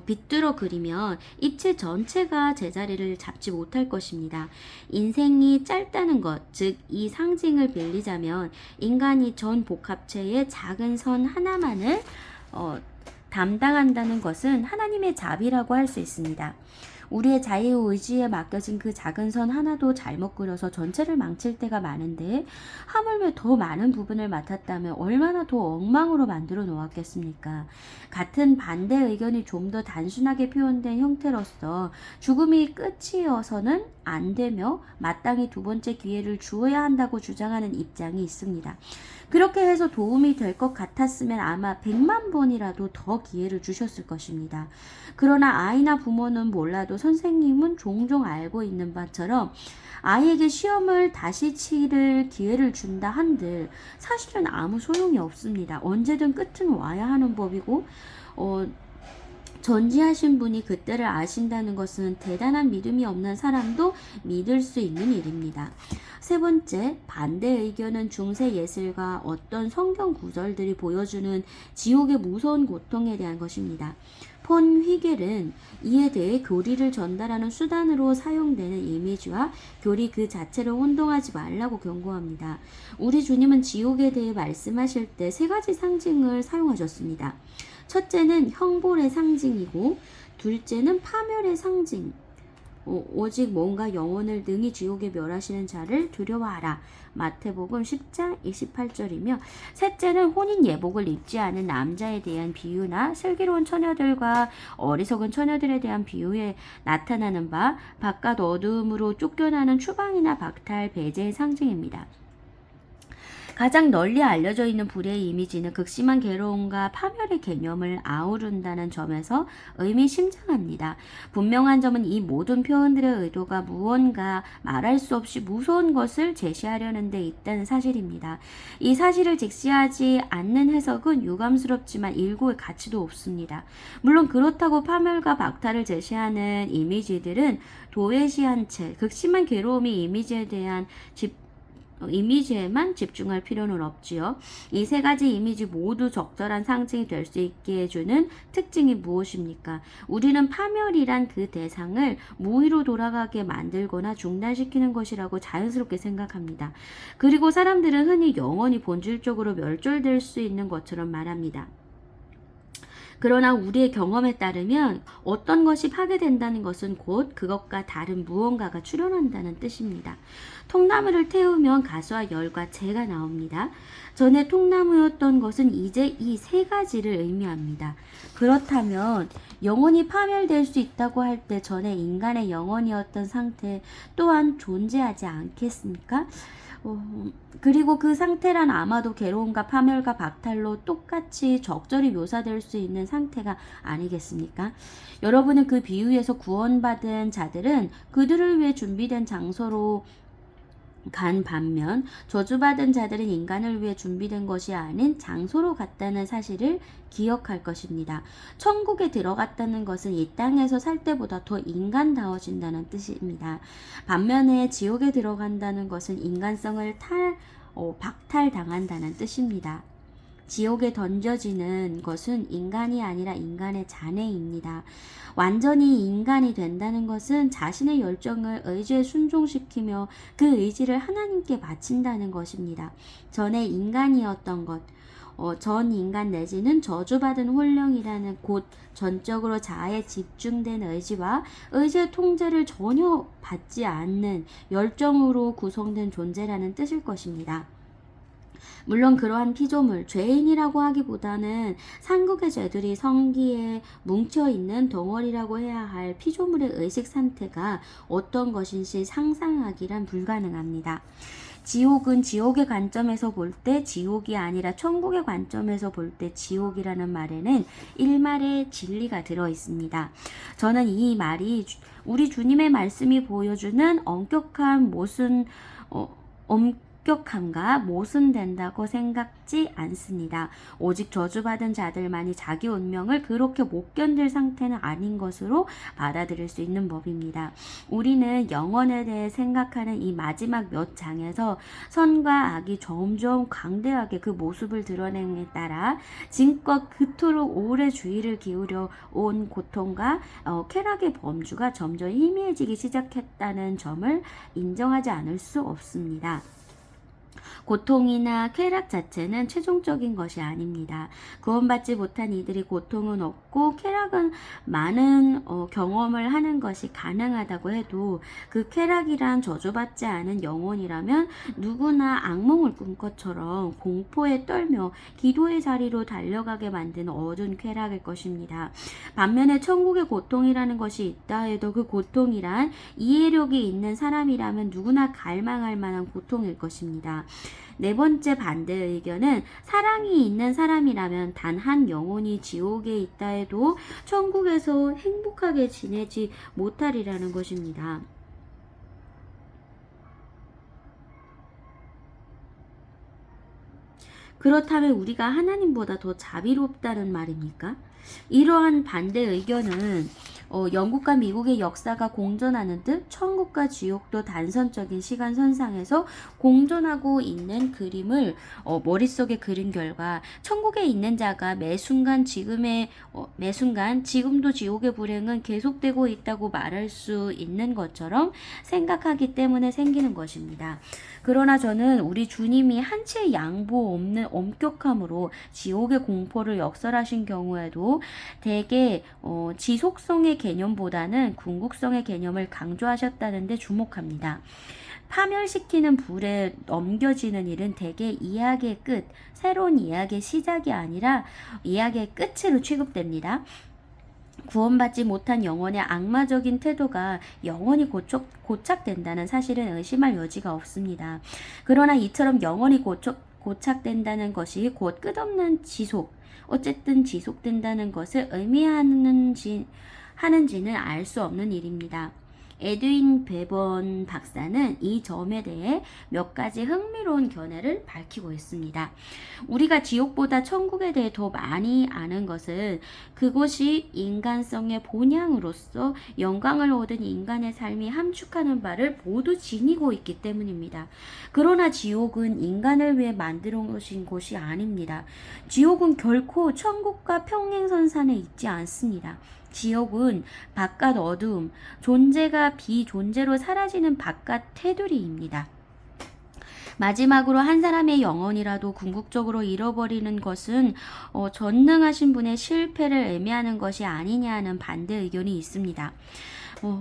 빗두러 그리면 입체 전체가 제자리를 잡지 못할 것입니다. 인생이 짧다는 것, 즉 이 상징을 빌리자면 인간이 전 복합체의 작은 선 하나만을 담당한다는 것은 하나님의 자비라고 할 수 있습니다. 우리의 자유의지에 맡겨진 그 작은 선 하나도 잘못 그려서 전체를 망칠 때가 많은데 하물며 더 많은 부분을 맡았다면 얼마나 더 엉망으로 만들어 놓았겠습니까? 같은 반대 의견이 좀 더 단순하게 표현된 형태로서 죽음이 끝이어서는 안 되며 마땅히 두 번째 기회를 주어야 한다고 주장하는 입장이 있습니다. 그렇게 해서 도움이 될 것 같았으면 아마 100만 번이라도 더 기회를 주셨을 것입니다. 그러나 아이나 부모는 몰라도 선생님은 종종 알고 있는 바처럼 아이에게 시험을 다시 치를 기회를 준다 한들 사실은 아무 소용이 없습니다. 언제든 끝은 와야 하는 법이고 전지하신 분이 그때를 아신다는 것은 대단한 믿음이 없는 사람도 믿을 수 있는 일입니다. 세 번째, 반대 의견은 중세 예술과 어떤 성경 구절들이 보여주는 지옥의 무서운 고통에 대한 것입니다. 폰 휘겔은 이에 대해 교리를 전달하는 수단으로 사용되는 이미지와 교리 그 자체를 혼동하지 말라고 경고합니다. 우리 주님은 지옥에 대해 말씀하실 때 세 가지 상징을 사용하셨습니다. 첫째는 형벌의 상징이고 둘째는 파멸의 상징. 오직 뭔가 영혼을 능히 지옥에 멸하시는 자를 두려워하라. 마태복음 10장 28절이며 셋째는 혼인 예복을 입지 않은 남자에 대한 비유나 슬기로운 처녀들과 어리석은 처녀들에 대한 비유에 나타나는 바 바깥 어두움으로 쫓겨나는 추방이나 박탈, 배제의 상징입니다. 가장 널리 알려져 있는 불의 이미지는 극심한 괴로움과 파멸의 개념을 아우른다는 점에서 의미심장합니다. 분명한 점은 이 모든 표현들의 의도가 무언가 말할 수 없이 무서운 것을 제시하려는 데 있다는 사실입니다. 이 사실을 직시하지 않는 해석은 유감스럽지만 일고의 가치도 없습니다. 물론 그렇다고 파멸과 박탈을 제시하는 이미지들은 도외시한 채 극심한 괴로움이 이미지에만 집중할 필요는 없지요. 이 세 가지 이미지 모두 적절한 상징이 될 수 있게 해주는 특징이 무엇입니까? 우리는 파멸이란 그 대상을 무의로 돌아가게 만들거나 중단시키는 것이라고 자연스럽게 생각합니다. 그리고 사람들은 흔히 영혼이 본질적으로 멸절될 수 있는 것처럼 말합니다. 그러나 우리의 경험에 따르면 어떤 것이 파괴된다는 것은 곧 그것과 다른 무언가가 출현한다는 뜻입니다. 통나무를 태우면 가스와 열과 재가 나옵니다. 전에 통나무였던 것은 이제 이 세 가지를 의미합니다. 그렇다면 영혼이 파멸될 수 있다고 할 때 전에 인간의 영혼이었던 상태 또한 존재하지 않겠습니까? 그리고 그 상태란 아마도 괴로움과 파멸과 박탈로 똑같이 적절히 묘사될 수 있는 상태가 아니겠습니까? 여러분은 그 비유에서 구원받은 자들은 그들을 위해 준비된 장소로 간 반면 저주받은 자들은 인간을 위해 준비된 것이 아닌 장소로 갔다는 사실을 기억할 것입니다. 천국에 들어갔다는 것은 이 땅에서 살 때보다 더 인간다워진다는 뜻입니다. 반면에 지옥에 들어간다는 것은 인간성을 박탈당한다는 뜻입니다. 지옥에 던져지는 것은 인간이 아니라 인간의 잔해입니다. 완전히 인간이 된다는 것은 자신의 열정을 의지에 순종시키며 그 의지를 하나님께 바친다는 것입니다. 전에 인간이었던 것, 전 인간 내지는 저주받은 혼령이라는 곧 전적으로 자아에 집중된 의지와 의지의 통제를 전혀 받지 않는 열정으로 구성된 존재라는 뜻일 것입니다. 물론 그러한 피조물, 죄인이라고 하기보다는 삼국의 죄들이 성기에 뭉쳐있는 덩어리라고 해야 할 피조물의 의식 상태가 어떤 것인지 상상하기란 불가능합니다. 지옥은 지옥의 관점에서 볼 때 지옥이 아니라 천국의 관점에서 볼 때 지옥이라는 말에는 일말의 진리가 들어 있습니다. 저는 이 말이 우리 주님의 말씀이 보여주는 엄격한 목격함과 모순된다고 생각지 않습니다. 오직 저주받은 자들만이 자기 운명을 그렇게 못 견딜 상태는 아닌 것으로 받아들일 수 있는 법입니다. 우리는 영혼에 대해 생각하는 이 마지막 몇 장에서 선과 악이 점점 광대하게 그 모습을 드러냄에 따라 지금껏 그토록 오래 주의를 기울여 온 고통과 쾌락의 범주가 점점 희미해지기 시작했다는 점을 인정하지 않을 수 없습니다. 고통이나 쾌락 자체는 최종적인 것이 아닙니다. 구원받지 못한 이들이 고통은 없고 쾌락은 많은 경험을 하는 것이 가능하다고 해도 그 쾌락이란 저주받지 않은 영혼이라면 누구나 악몽을 꾼 것처럼 공포에 떨며 기도의 자리로 달려가게 만드는 어두운 쾌락일 것입니다. 반면에 천국의 고통이라는 것이 있다 해도 그 고통이란 이해력이 있는 사람이라면 누구나 갈망할 만한 고통일 것입니다. 네 번째 반대 의견은 사랑이 있는 사람이라면 단 한 영혼이 지옥에 있다 해도 천국에서 행복하게 지내지 못하리라는 것입니다. 그렇다면 우리가 하나님보다 더 자비롭다는 말입니까? 이러한 반대 의견은 영국과 미국의 역사가 공존하는 듯 천국과 지옥도 단선적인 시간선상에서 공존하고 있는 그림을 머릿속에 그린 결과 천국에 있는 자가 매순간 지금도 지옥의 불행은 계속되고 있다고 말할 수 있는 것처럼 생각하기 때문에 생기는 것입니다. 그러나 저는 우리 주님이 한치의 양보 없는 엄격함으로 지옥의 공포를 역설하신 경우에도 대개 지속성의 개념보다는 궁극성의 개념을 강조하셨다는 데 주목합니다. 파멸시키는 불에 넘겨지는 일은 대개 이야기의 끝, 새로운 이야기의 시작이 아니라 이야기의 끝으로 취급됩니다. 구원받지 못한 영혼의 악마적인 태도가 영원히 고착된다는 사실은 의심할 여지가 없습니다. 그러나 이처럼 영원히 고착된다는 것이 곧 끝없는 지속, 어쨌든 지속된다는 것을 의미하는지는 알 수 없는 일입니다. 에드윈 베번 박사는 이 점에 대해 몇 가지 흥미로운 견해를 밝히고 있습니다. 우리가 지옥보다 천국에 대해 더 많이 아는 것은 그곳이 인간성의 본향으로서 영광을 얻은 인간의 삶이 함축하는 바를 모두 지니고 있기 때문입니다. 그러나 지옥은 인간을 위해 만들어 놓으신 곳이 아닙니다. 지옥은 결코 천국과 평행선상에 있지 않습니다. 지옥은 바깥 어두움, 존재가 비존재로 사라지는 바깥 테두리입니다. 마지막으로 한 사람의 영혼이라도 궁극적으로 잃어버리는 것은 전능하신 분의 실패를 의미하는 것이 아니냐는 반대 의견이 있습니다.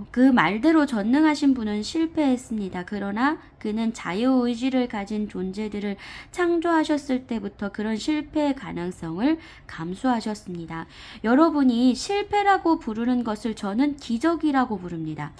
그 말대로 전능하신 분은 실패했습니다. 그러나 그는 자유의지를 가진 존재들을 창조하셨을 때부터 그런 실패의 가능성을 감수하셨습니다. 여러분이 실패라고 부르는 것을 저는 기적이라고 부릅니다.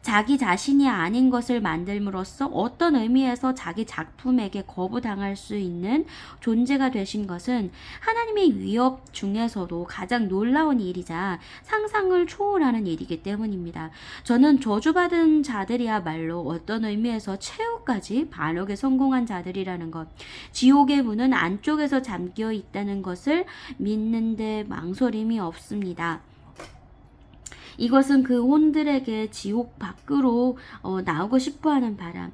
자기 자신이 아닌 것을 만들므로써 어떤 의미에서 자기 작품에게 거부당할 수 있는 존재가 되신 것은 하나님의 위협 중에서도 가장 놀라운 일이자 상상을 초월하는 일이기 때문입니다. 저는 저주받은 자들이야말로 어떤 의미에서 최후까지 반역에 성공한 자들이라는 것, 지옥의 문은 안쪽에서 잠겨 있다는 것을 믿는데 망설임이 없습니다. 이것은 그 혼들에게 지옥 밖으로 나오고 싶어하는 바람,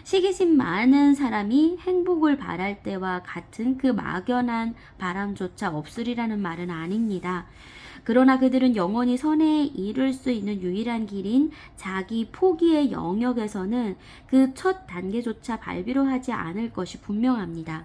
시기심 많은 사람이 행복을 바랄 때와 같은 그 막연한 바람조차 없으리라는 말은 아닙니다. 그러나 그들은 영원히 선에 이를 수 있는 유일한 길인 자기 포기의 영역에서는 그 첫 단계조차 밟으려 하지 않을 것이 분명합니다.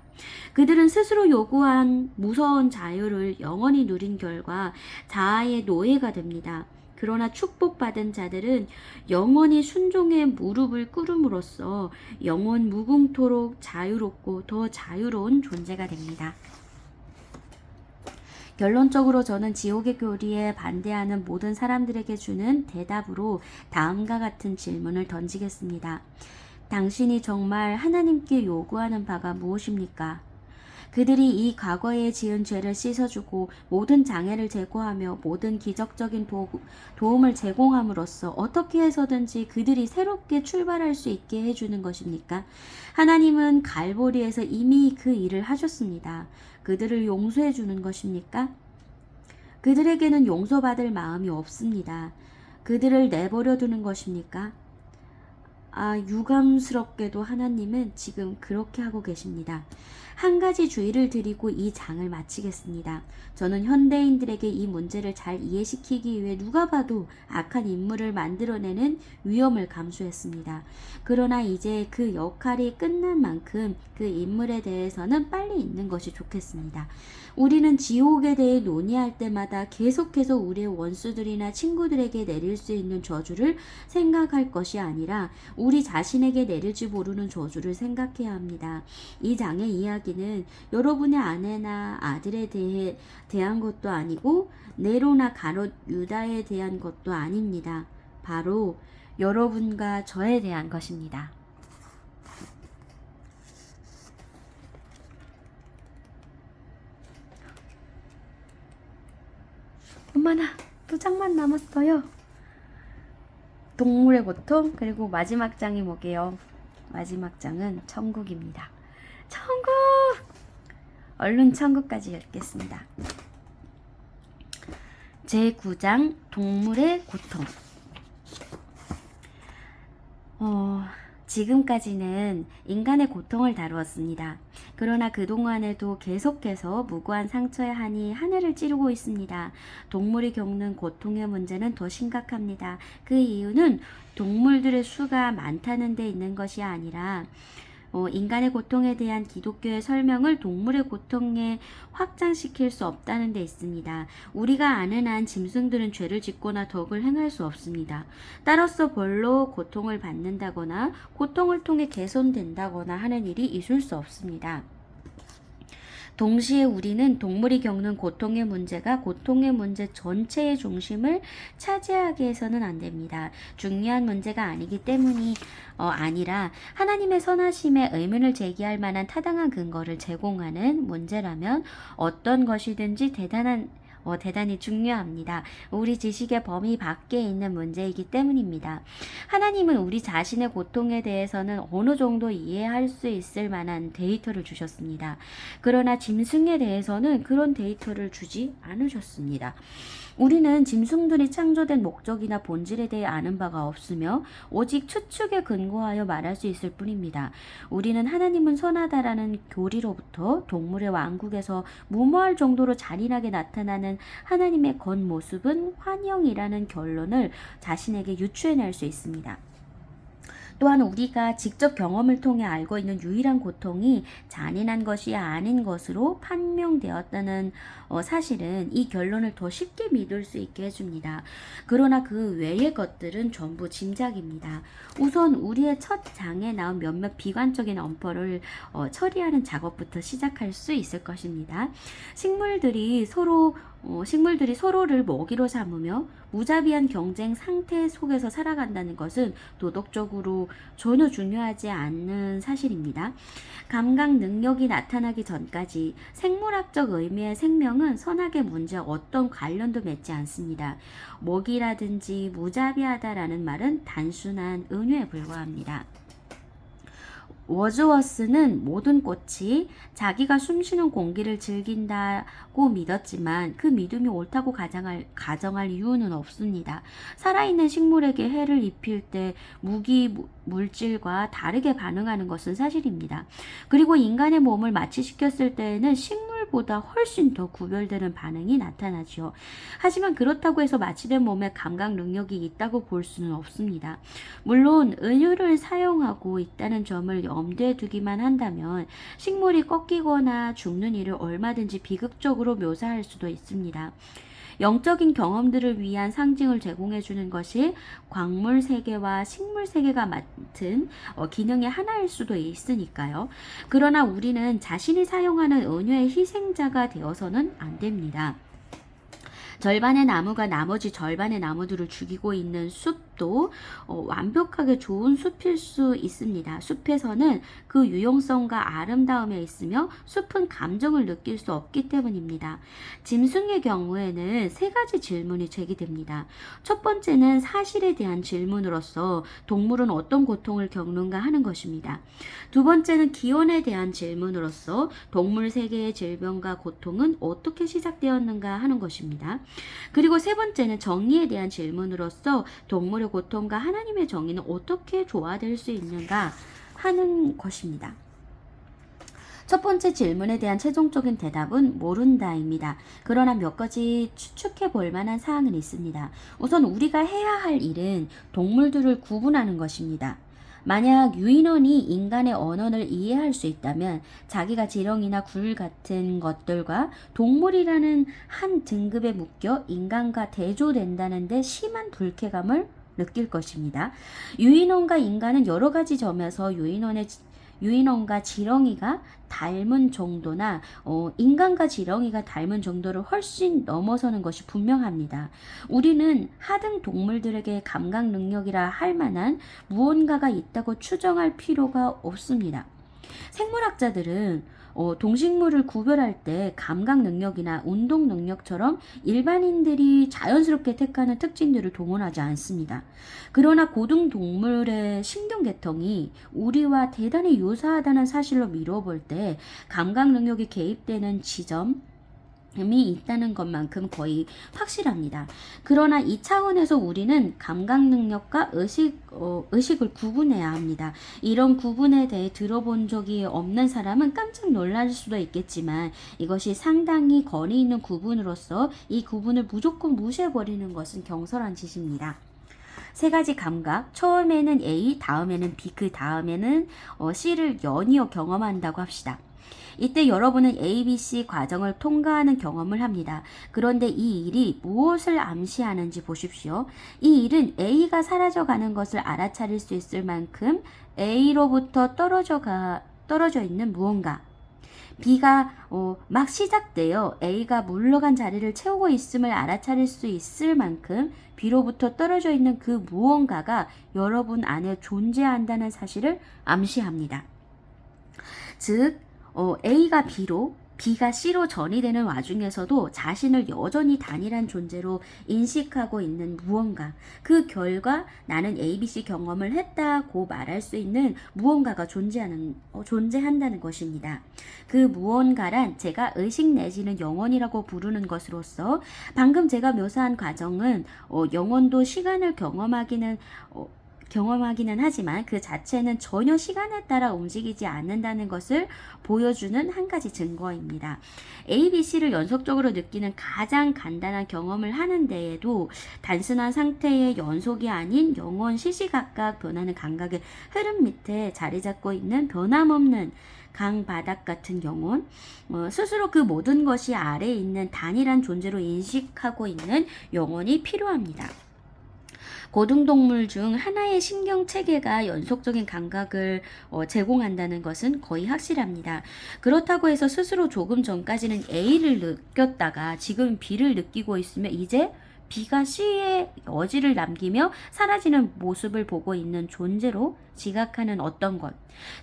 그들은 스스로 요구한 무서운 자유를 영원히 누린 결과 자아의 노예가 됩니다. 그러나 축복받은 자들은 영원히 순종의 무릎을 꿇음으로써 영원 무궁토록 자유롭고 더 자유로운 존재가 됩니다. 결론적으로 저는 지옥의 교리에 반대하는 모든 사람들에게 주는 대답으로 다음과 같은 질문을 던지겠습니다. 당신이 정말 하나님께 요구하는 바가 무엇입니까? 그들이 이 과거에 지은 죄를 씻어주고 모든 장애를 제거하며 모든 기적적인 도움을 제공함으로써 어떻게 해서든지 그들이 새롭게 출발할 수 있게 해주는 것입니까? 하나님은 갈보리에서 이미 그 일을 하셨습니다. 그들을 용서해 주는 것입니까? 그들에게는 용서받을 마음이 없습니다. 그들을 내버려 두는 것입니까? 유감스럽게도 하나님은 지금 그렇게 하고 계십니다. 한 가지 주의를 드리고 이 장을 마치겠습니다. 저는 현대인들에게 이 문제를 잘 이해시키기 위해 누가 봐도 악한 인물을 만들어내는 위험을 감수했습니다. 그러나 이제 그 역할이 끝난 만큼 그 인물에 대해서는 빨리 잊는 것이 좋겠습니다. 우리는 지옥에 대해 논의할 때마다 계속해서 우리의 원수들이나 친구들에게 내릴 수 있는 저주를 생각할 것이 아니라 우리 자신에게 내릴지 모르는 저주를 생각해야 합니다. 이 장의 이야기는 여러분의 아내나 아들에 대한 것도 아니고 네로나 가롯 유다에 대한 것도 아닙니다. 바로 여러분과 저에 대한 것입니다. 엄마나 2장만 남았어요. 동물의 고통, 그리고 마지막 장이 뭐게요? 마지막 장은 천국입니다. 천국! 얼른 천국까지 읽겠습니다. 제9장 동물의 고통. 지금까지는 인간의 고통을 다루었습니다. 그러나 그동안에도 계속해서 무고한 상처의 한이 하늘을 찌르고 있습니다. 동물이 겪는 고통의 문제는 더 심각합니다. 그 이유는 동물들의 수가 많다는 데 있는 것이 아니라 인간의 고통에 대한 기독교의 설명을 동물의 고통에 확장시킬 수 없다는 데 있습니다. 우리가 아는 한 짐승들은 죄를 짓거나 덕을 행할 수 없습니다. 따라서 벌로 고통을 받는다거나 고통을 통해 개선된다거나 하는 일이 있을 수 없습니다. 동시에 우리는 동물이 겪는 고통의 문제가 고통의 문제 전체의 중심을 차지하게 해서는 안 됩니다. 중요한 문제가 아니기 때문이 아니라 하나님의 선하심에 의문을 제기할 만한 타당한 근거를 제공하는 문제라면 어떤 것이든지 대단히 중요합니다. 우리 지식의 범위 밖에 있는 문제이기 때문입니다. 하나님은 우리 자신의 고통에 대해서는 어느 정도 이해할 수 있을 만한 데이터를 주셨습니다. 그러나 짐승에 대해서는 그런 데이터를 주지 않으셨습니다. 우리는 짐승들이 창조된 목적이나 본질에 대해 아는 바가 없으며 오직 추측에 근거하여 말할 수 있을 뿐입니다. 우리는 하나님은 선하다라는 교리로부터 동물의 왕국에서 무모할 정도로 잔인하게 나타나는 하나님의 겉모습은 환영이라는 결론을 자신에게 유추해낼 수 있습니다. 또한 우리가 직접 경험을 통해 알고 있는 유일한 고통이 잔인한 것이 아닌 것으로 판명되었다는 사실은 이 결론을 더 쉽게 믿을 수 있게 해줍니다. 그러나 그 외의 것들은 전부 짐작입니다. 우선 우리의 첫 장에 나온 몇몇 비관적인 엄포를 처리하는 작업부터 시작할 수 있을 것입니다. 식물들이 서로를 먹이로 삼으며 무자비한 경쟁 상태 속에서 살아간다는 것은 도덕적으로 전혀 중요하지 않는 사실입니다. 감각 능력이 나타나기 전까지 생물학적 의미의 생명은 선악의 문제와 어떤 관련도 맺지 않습니다. 먹이라든지 무자비하다라는 말은 단순한 은유에 불과합니다. 워즈워스는 모든 꽃이 자기가 숨쉬는 공기를 즐긴다고 믿었지만 그 믿음이 옳다고 가정할 이유는 없습니다. 살아있는 식물에게 해를 입힐 때 무기 물질과 다르게 반응하는 것은 사실입니다. 그리고 인간의 몸을 마취시켰을 때에는 식물보다 훨씬 더 구별되는 반응이 나타나죠. 하지만 그렇다고 해서 마취된 몸에 감각 능력이 있다고 볼 수는 없습니다. 물론 은유를 사용하고 있다는 점을 염두에 두기만 한다면 식물이 꺾이거나 죽는 일을 얼마든지 비극적으로 묘사할 수도 있습니다. 영적인 경험들을 위한 상징을 제공해 주는 것이 광물 세계와 식물 세계가 맡은 기능의 하나일 수도 있으니까요. 그러나 우리는 자신이 사용하는 은유의 희생자가 되어서는 안 됩니다. 절반의 나무가 나머지 절반의 나무들을 죽이고 있는 숲 숲도 완벽하게 좋은 숲일 수 있습니다. 숲에서는 그 유용성과 아름다움에 있으며 숲은 감정을 느낄 수 없기 때문입니다. 짐승의 경우에는 세 가지 질문이 제기됩니다. 첫 번째는 사실에 대한 질문으로서 동물은 어떤 고통을 겪는가 하는 것입니다. 두 번째는 기원에 대한 질문으로서 동물 세계의 질병과 고통은 어떻게 시작되었는가 하는 것입니다. 그리고 세 번째는 정의에 대한 질문으로서 동물의 고통과 하나님의 정의는 어떻게 조화될 수 있는가 하는 것입니다. 첫 번째 질문에 대한 최종적인 대답은 모른다입니다. 그러나 몇 가지 추측해 볼 만한 사항은 있습니다. 우선 우리가 해야 할 일은 동물들을 구분하는 것입니다. 만약 유인원이 인간의 언어를 이해할 수 있다면 자기가 지렁이나 굴 같은 것들과 동물이라는 한 등급에 묶여 인간과 대조된다는 데 심한 불쾌감을 느낄 것입니다. 유인원과 인간은 여러 가지 점에서 유인원과 지렁이가 닮은 정도나 인간과 지렁이가 닮은 정도를 훨씬 넘어서는 것이 분명합니다. 우리는 하등 동물들에게 감각 능력이라 할 만한 무언가가 있다고 추정할 필요가 없습니다. 생물학자들은 동식물을 구별할 때 감각 능력이나 운동 능력처럼 일반인들이 자연스럽게 택하는 특징들을 동원하지 않습니다. 그러나 고등 동물의 신경계통이 우리와 대단히 유사하다는 사실로 미뤄볼 때 감각 능력이 개입되는 지점이 있다는 것만큼 거의 확실합니다. 그러나 이 차원에서 우리는 감각 능력과 의식을 구분해야 합니다. 이런 구분에 대해 들어본 적이 없는 사람은 깜짝 놀랄 수도 있겠지만 이것이 상당히 거리 있는 구분으로서 이 구분을 무조건 무시해버리는 것은 경솔한 짓입니다. 세 가지 감각, 처음에는 A, 다음에는 B, 그 다음에는 C를 연이어 경험한다고 합시다. 이때 여러분은 ABC 과정을 통과하는 경험을 합니다. 그런데 이 일이 무엇을 암시하는지 보십시오. 이 일은 A가 사라져가는 것을 알아차릴 수 있을 만큼 A로부터 떨어져 있는 무언가. B가 막 시작되어 A가 물러간 자리를 채우고 있음을 알아차릴 수 있을 만큼 B로부터 떨어져 있는 그 무언가가 여러분 안에 존재한다는 사실을 암시합니다. 즉 A가 B로 B가 C로 전이되는 와중에서도 자신을 여전히 단일한 존재로 인식하고 있는 무언가, 그 결과 나는 ABC 경험을 했다고 말할 수 있는 무언가가 존재한다는 것입니다. 그 무언가란 제가 의식 내지는 영혼이라고 부르는 것으로서 방금 제가 묘사한 과정은 영혼도 시간을 경험하기는 하지만 그 자체는 전혀 시간에 따라 움직이지 않는다는 것을 보여주는 한 가지 증거입니다. ABC를 연속적으로 느끼는 가장 간단한 경험을 하는 데에도 단순한 상태의 연속이 아닌 영원 시시각각 변하는 감각의 흐름 밑에 자리 잡고 있는 변함없는 강바닥 같은 영혼, 스스로 그 모든 것이 아래에 있는 단일한 존재로 인식하고 있는 영혼이 필요합니다. 고등동물 중 하나의 신경체계가 연속적인 감각을 제공한다는 것은 거의 확실합니다. 그렇다고 해서 스스로 조금 전까지는 A를 느꼈다가 지금 B를 느끼고 있으며 이제 B가 C의 여지를 남기며 사라지는 모습을 보고 있는 존재로 지각하는 어떤 것,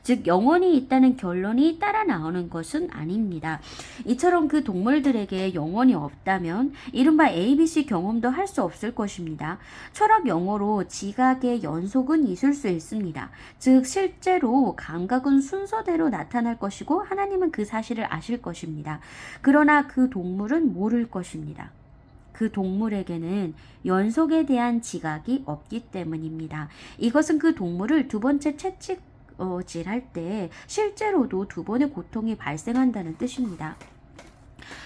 즉 영혼이 있다는 결론이 따라 나오는 것은 아닙니다. 이처럼 그 동물들에게 영혼이 없다면 이른바 ABC 경험도 할 수 없을 것입니다. 철학 용어로 지각의 연속은 있을 수 있습니다. 즉 실제로 감각은 순서대로 나타날 것이고 하나님은 그 사실을 아실 것입니다. 그러나 그 동물은 모를 것입니다. 그 동물에게는 연속에 대한 지각이 없기 때문입니다. 이것은 그 동물을 두 번째 채찍질할 때 실제로도 두 번의 고통이 발생한다는 뜻입니다.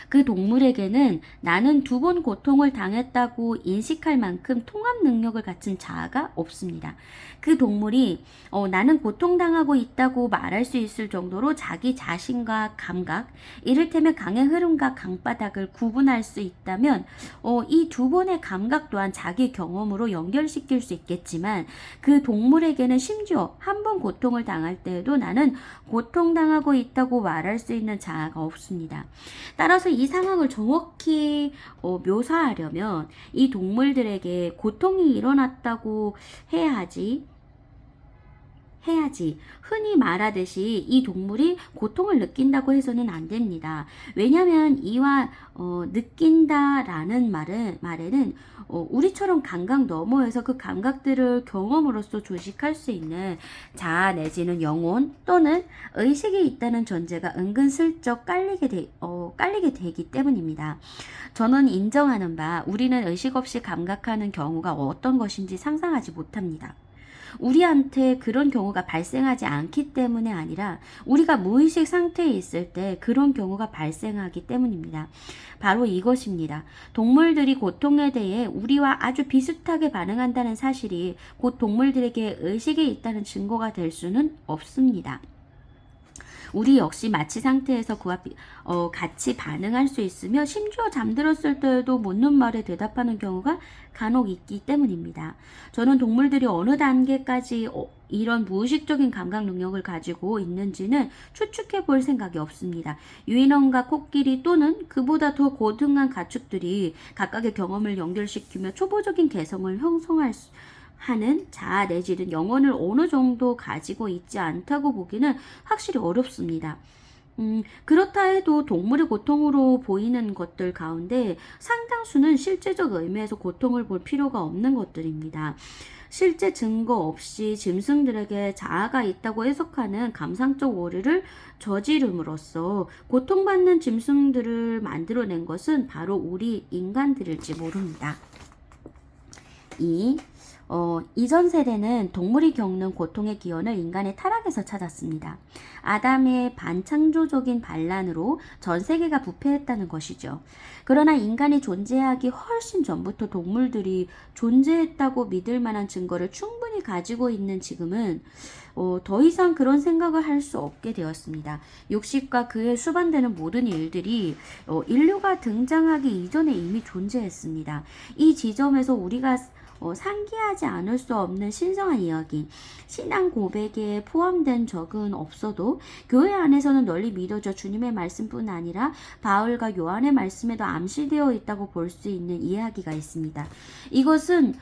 그 동물에게는 나는 두 번 고통을 당했다고 인식할 만큼 통합 능력을 갖춘 자아가 없습니다. 그 동물이 나는 고통당하고 있다고 말할 수 있을 정도로 자기 자신과 감각, 이를테면 강의 흐름과 강바닥을 구분할 수 있다면 이 두 번의 감각 또한 자기 경험으로 연결시킬 수 있겠지만 그 동물에게는 심지어 한 번 고통을 당할 때에도 나는 고통당하고 있다고 말할 수 있는 자아가 없습니다. 따라서 이 상황을 정확히 묘사하려면 이 동물들에게 고통이 일어났다고 해야지. 흔히 말하듯이 이 동물이 고통을 느낀다고 해서는 안 됩니다. 왜냐하면 이와 느낀다라는 말에는 우리처럼 감각 너머에서 그 감각들을 경험으로써 조식할 수 있는 자아 내지는 영혼 또는 의식이 있다는 전제가 은근슬쩍 깔리게 되기 때문입니다. 저는 인정하는 바 우리는 의식 없이 감각하는 경우가 어떤 것인지 상상하지 못합니다. 우리한테 그런 경우가 발생하지 않기 때문에 아니라 우리가 무의식 상태에 있을 때 그런 경우가 발생하기 때문입니다. 바로 이것입니다. 동물들이 고통에 대해 우리와 아주 비슷하게 반응한다는 사실이 곧 동물들에게 의식이 있다는 증거가 될 수는 없습니다. 우리 역시 마취 상태에서 그와 같이 반응할 수 있으며 심지어 잠들었을 때에도 묻는 말에 대답하는 경우가 간혹 있기 때문입니다. 저는 동물들이 어느 단계까지 이런 무의식적인 감각 능력을 가지고 있는지는 추측해 볼 생각이 없습니다. 유인원과 코끼리 또는 그보다 더 고등한 가축들이 각각의 경험을 연결시키며 초보적인 개성을 하는 자아 내지는 영혼을 어느 정도 가지고 있지 않다고 보기는 확실히 어렵습니다. 그렇다 해도 동물의 고통으로 보이는 것들 가운데 상당수는 실제적 의미에서 고통을 볼 필요가 없는 것들입니다. 실제 증거 없이 짐승들에게 자아가 있다고 해석하는 감상적 오류를 저지름으로써 고통받는 짐승들을 만들어낸 것은 바로 우리 인간들일지 모릅니다. 이전 세대는 동물이 겪는 고통의 기원을 인간의 타락에서 찾았습니다. 아담의 반창조적인 반란으로 전 세계가 부패했다는 것이죠. 그러나 인간이 존재하기 훨씬 전부터 동물들이 존재했다고 믿을 만한 증거를 충분히 가지고 있는 지금은 더 이상 그런 생각을 할 수 없게 되었습니다. 육식과 그에 수반되는 모든 일들이 인류가 등장하기 이전에 이미 존재했습니다. 이 지점에서 우리가 상기하지 않을 수 없는 신성한 이야기, 신앙 고백에 포함된 적은 없어도 교회 안에서는 널리 믿어져 주님의 말씀뿐 아니라 바울과 요한의 말씀에도 암시되어 있다고 볼 수 있는 이야기가 있습니다. 이것은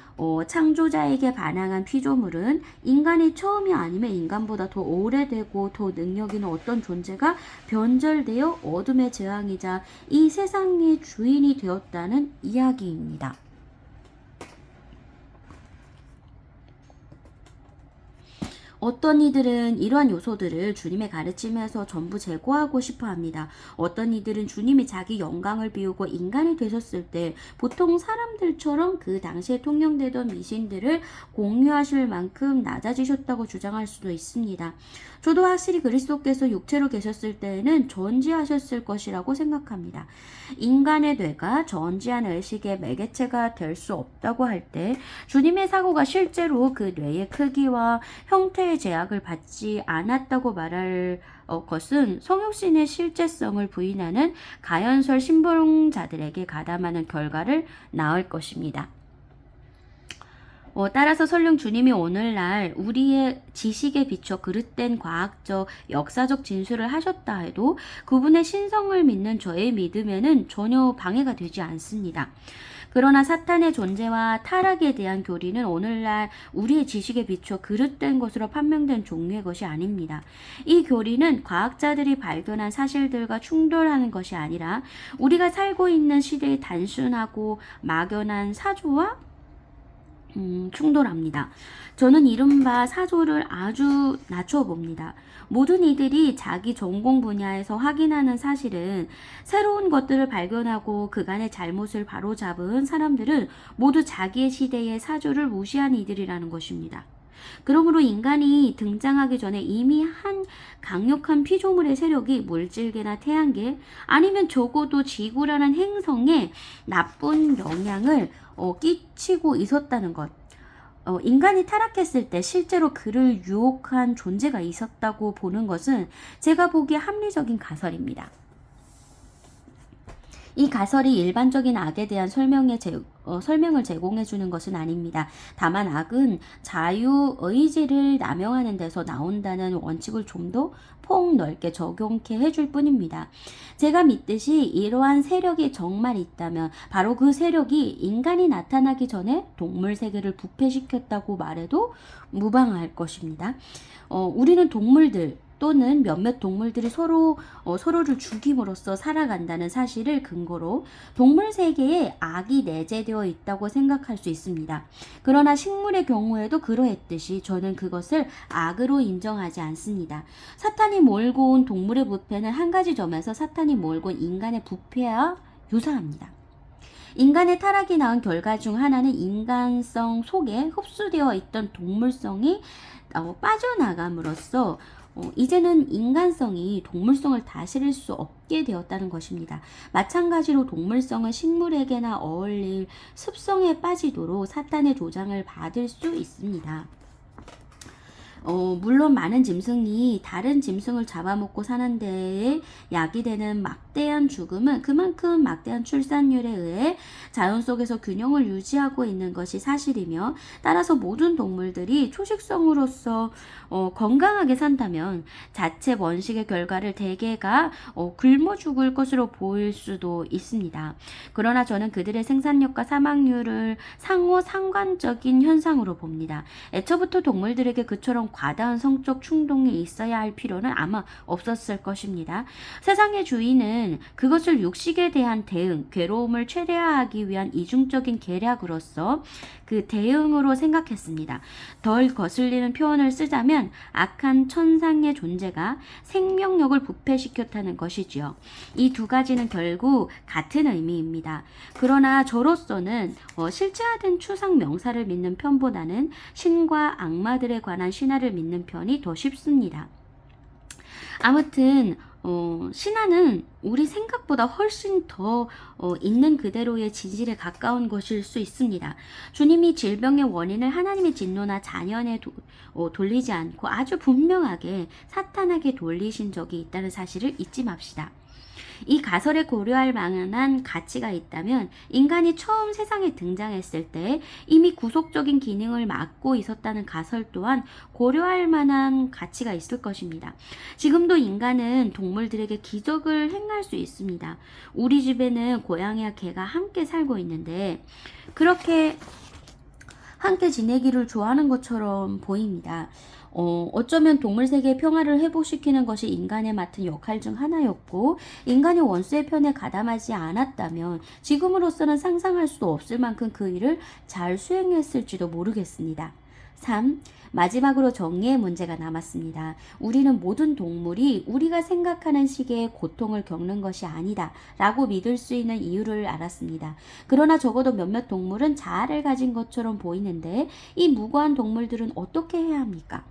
창조자에게 반항한 피조물은 인간이 처음이 아니면 인간보다 더 오래되고 더 능력 있는 어떤 존재가 변절되어 어둠의 재앙이자 이 세상의 주인이 되었다는 이야기입니다. 어떤 이들은 이러한 요소들을 주님의 가르침에서 전부 제거하고 싶어 합니다. 어떤 이들은 주님이 자기 영광을 비우고 인간이 되셨을 때 보통 사람들처럼 그 당시에 통용되던 미신들을 공유하실 만큼 낮아지셨다고 주장할 수도 있습니다. 저도 확실히 그리스도께서 육체로 계셨을 때에는 전지하셨을 것이라고 생각합니다. 인간의 뇌가 전지한 의식의 매개체가 될 수 없다고 할 때 주님의 사고가 실제로 그 뇌의 크기와 형태의 제약을 받지 않았다고 말할 것은 성육신의 실제성을 부인하는 가연설 신봉자들에게 가담하는 결과를 낳을 것입니다. 따라서 설령 주님이 오늘날 우리의 지식에 비춰 그릇된 과학적, 역사적 진술을 하셨다 해도 그분의 신성을 믿는 저의 믿음에는 전혀 방해가 되지 않습니다. 그러나 사탄의 존재와 타락에 대한 교리는 오늘날 우리의 지식에 비춰 그릇된 것으로 판명된 종류의 것이 아닙니다. 이 교리는 과학자들이 발견한 사실들과 충돌하는 것이 아니라 우리가 살고 있는 시대의 단순하고 막연한 사조와 충돌합니다. 저는 이른바 사조를 아주 낮춰봅니다. 모든 이들이 자기 전공 분야에서 확인하는 사실은 새로운 것들을 발견하고 그간의 잘못을 바로잡은 사람들은 모두 자기의 시대의 사조를 무시한 이들이라는 것입니다. 그러므로 인간이 등장하기 전에 이미 한 강력한 피조물의 세력이 물질계나 태양계 아니면 적어도 지구라는 행성에 나쁜 영향을 끼치고 있었다는 것. 인간이 타락했을 때 실제로 그를 유혹한 존재가 있었다고 보는 것은 제가 보기에 합리적인 가설입니다. 이 가설이 일반적인 악에 대한 설명을 제공해 주는 것은 아닙니다. 다만 악은 자유의지를 남용하는 데서 나온다는 원칙을 좀 더 폭넓게 적용케 해줄 뿐입니다. 제가 믿듯이 이러한 세력이 정말 있다면 바로 그 세력이 인간이 나타나기 전에 동물 세계를 부패시켰다고 말해도 무방할 것입니다. 우리는 동물들 또는 몇몇 동물들이 서로를 죽임으로써 살아간다는 사실을 근거로 동물 세계에 악이 내재되어 있다고 생각할 수 있습니다. 그러나 식물의 경우에도 그러했듯이 저는 그것을 악으로 인정하지 않습니다. 사탄이 몰고 온 동물의 부패는 한 가지 점에서 사탄이 몰고 온 인간의 부패와 유사합니다. 인간의 타락이 낳은 결과 중 하나는 인간성 속에 흡수되어 있던 동물성이 빠져나감으로써 이제는 인간성이 동물성을 다스릴 수 없게 되었다는 것입니다. 마찬가지로 동물성은 식물에게나 어울릴 습성에 빠지도록 사탄의 조장을 받을 수 있습니다. 물론 많은 짐승이 다른 짐승을 잡아먹고 사는 데에 약이 되는 막대한 죽음은 그만큼 막대한 출산율에 의해 자연 속에서 균형을 유지하고 있는 것이 사실이며, 따라서 모든 동물들이 초식성으로서 건강하게 산다면 자체 번식의 결과를 대개가 굶어 죽을 것으로 보일 수도 있습니다. 그러나 저는 그들의 생산력과 사망률을 상호 상관적인 현상으로 봅니다. 애초부터 동물들에게 그처럼 과다한 성적 충동이 있어야 할 필요는 아마 없었을 것입니다. 세상의 주인은 그것을 육식에 대한 대응, 괴로움을 최대화하기 위한 이중적인 계략으로서 그 대응으로 생각했습니다. 덜 거슬리는 표현을 쓰자면 악한 천상의 존재가 생명력을 부패시켰다는 것이지요. 이 두 가지는 결국 같은 의미입니다. 그러나 저로서는 실체화된 추상 명사를 믿는 편보다는 신과 악마들에 관한 신화를 믿는 편이 더 쉽습니다. 아무튼 신화는 우리 생각보다 훨씬 더 있는 그대로의 진실에 가까운 것일 수 있습니다. 주님이 질병의 원인을 하나님의 진노나 자연에 돌리지 않고 아주 분명하게 사탄에게 돌리신 적이 있다는 사실을 잊지 맙시다. 이 가설에 고려할 만한 가치가 있다면 인간이 처음 세상에 등장했을 때 이미 구속적인 기능을 맡고 있었다는 가설 또한 고려할 만한 가치가 있을 것입니다. 지금도 인간은 동물들에게 기적을 행할 수 있습니다. 우리 집에는 고양이와 개가 함께 살고 있는데 그렇게 함께 지내기를 좋아하는 것처럼 보입니다. 어쩌면 동물 세계의 평화를 회복시키는 것이 인간의 맡은 역할 중 하나였고, 인간이 원수의 편에 가담하지 않았다면 지금으로서는 상상할 수도 없을 만큼 그 일을 잘 수행했을지도 모르겠습니다. 3. 마지막으로 정의의 문제가 남았습니다. 우리는 모든 동물이 우리가 생각하는 식의 고통을 겪는 것이 아니다 라고 믿을 수 있는 이유를 알았습니다. 그러나 적어도 몇몇 동물은 자아를 가진 것처럼 보이는데 이 무고한 동물들은 어떻게 해야 합니까?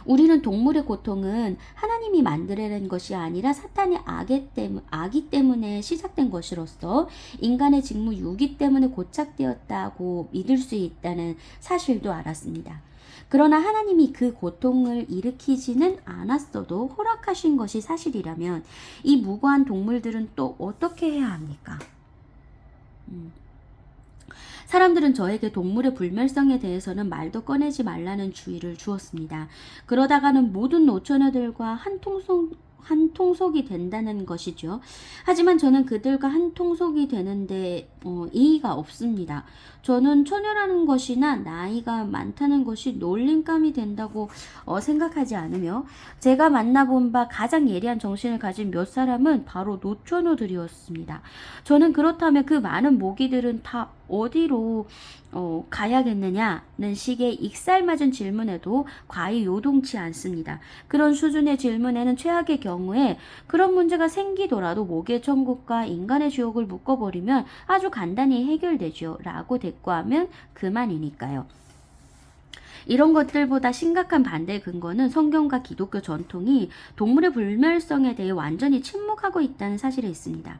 우리는 동물의 고통은 하나님이 만들어낸 것이 아니라 사탄의 악이 때문에 시작된 것으로서 인간의 직무 유기 때문에 고착되었다고 믿을 수 있다는 사실도 알았습니다. 그러나 하나님이 그 고통을 일으키지는 않았어도 허락하신 것이 사실이라면 이 무고한 동물들은 또 어떻게 해야 합니까? 사람들은 저에게 동물의 불멸성에 대해서는 말도 꺼내지 말라는 주의를 주었습니다. 그러다가는 모든 노처녀들과 한 통속이 된다는 것이죠. 하지만 저는 그들과 한 통속이 되는데 이의가 없습니다. 저는 처녀라는 것이나 나이가 많다는 것이 놀림감이 된다고 생각하지 않으며, 제가 만나본 바 가장 예리한 정신을 가진 몇 사람은 바로 노처녀들이었습니다. 저는 그렇다면 그 많은 모기들은 다 어디로 가야겠느냐는 식의 익살맞은 질문에도 과히 요동치 않습니다. 그런 수준의 질문에는 최악의 경우에 그런 문제가 생기더라도 모기의 천국과 인간의 지옥을 묶어버리면 아주 간단히 해결되죠 라고 대꾸하면 그만이니까요. 이런 것들보다 심각한 반대 근거는 성경과 기독교 전통이 동물의 불멸성에 대해 완전히 침묵하고 있다는 사실에 있습니다.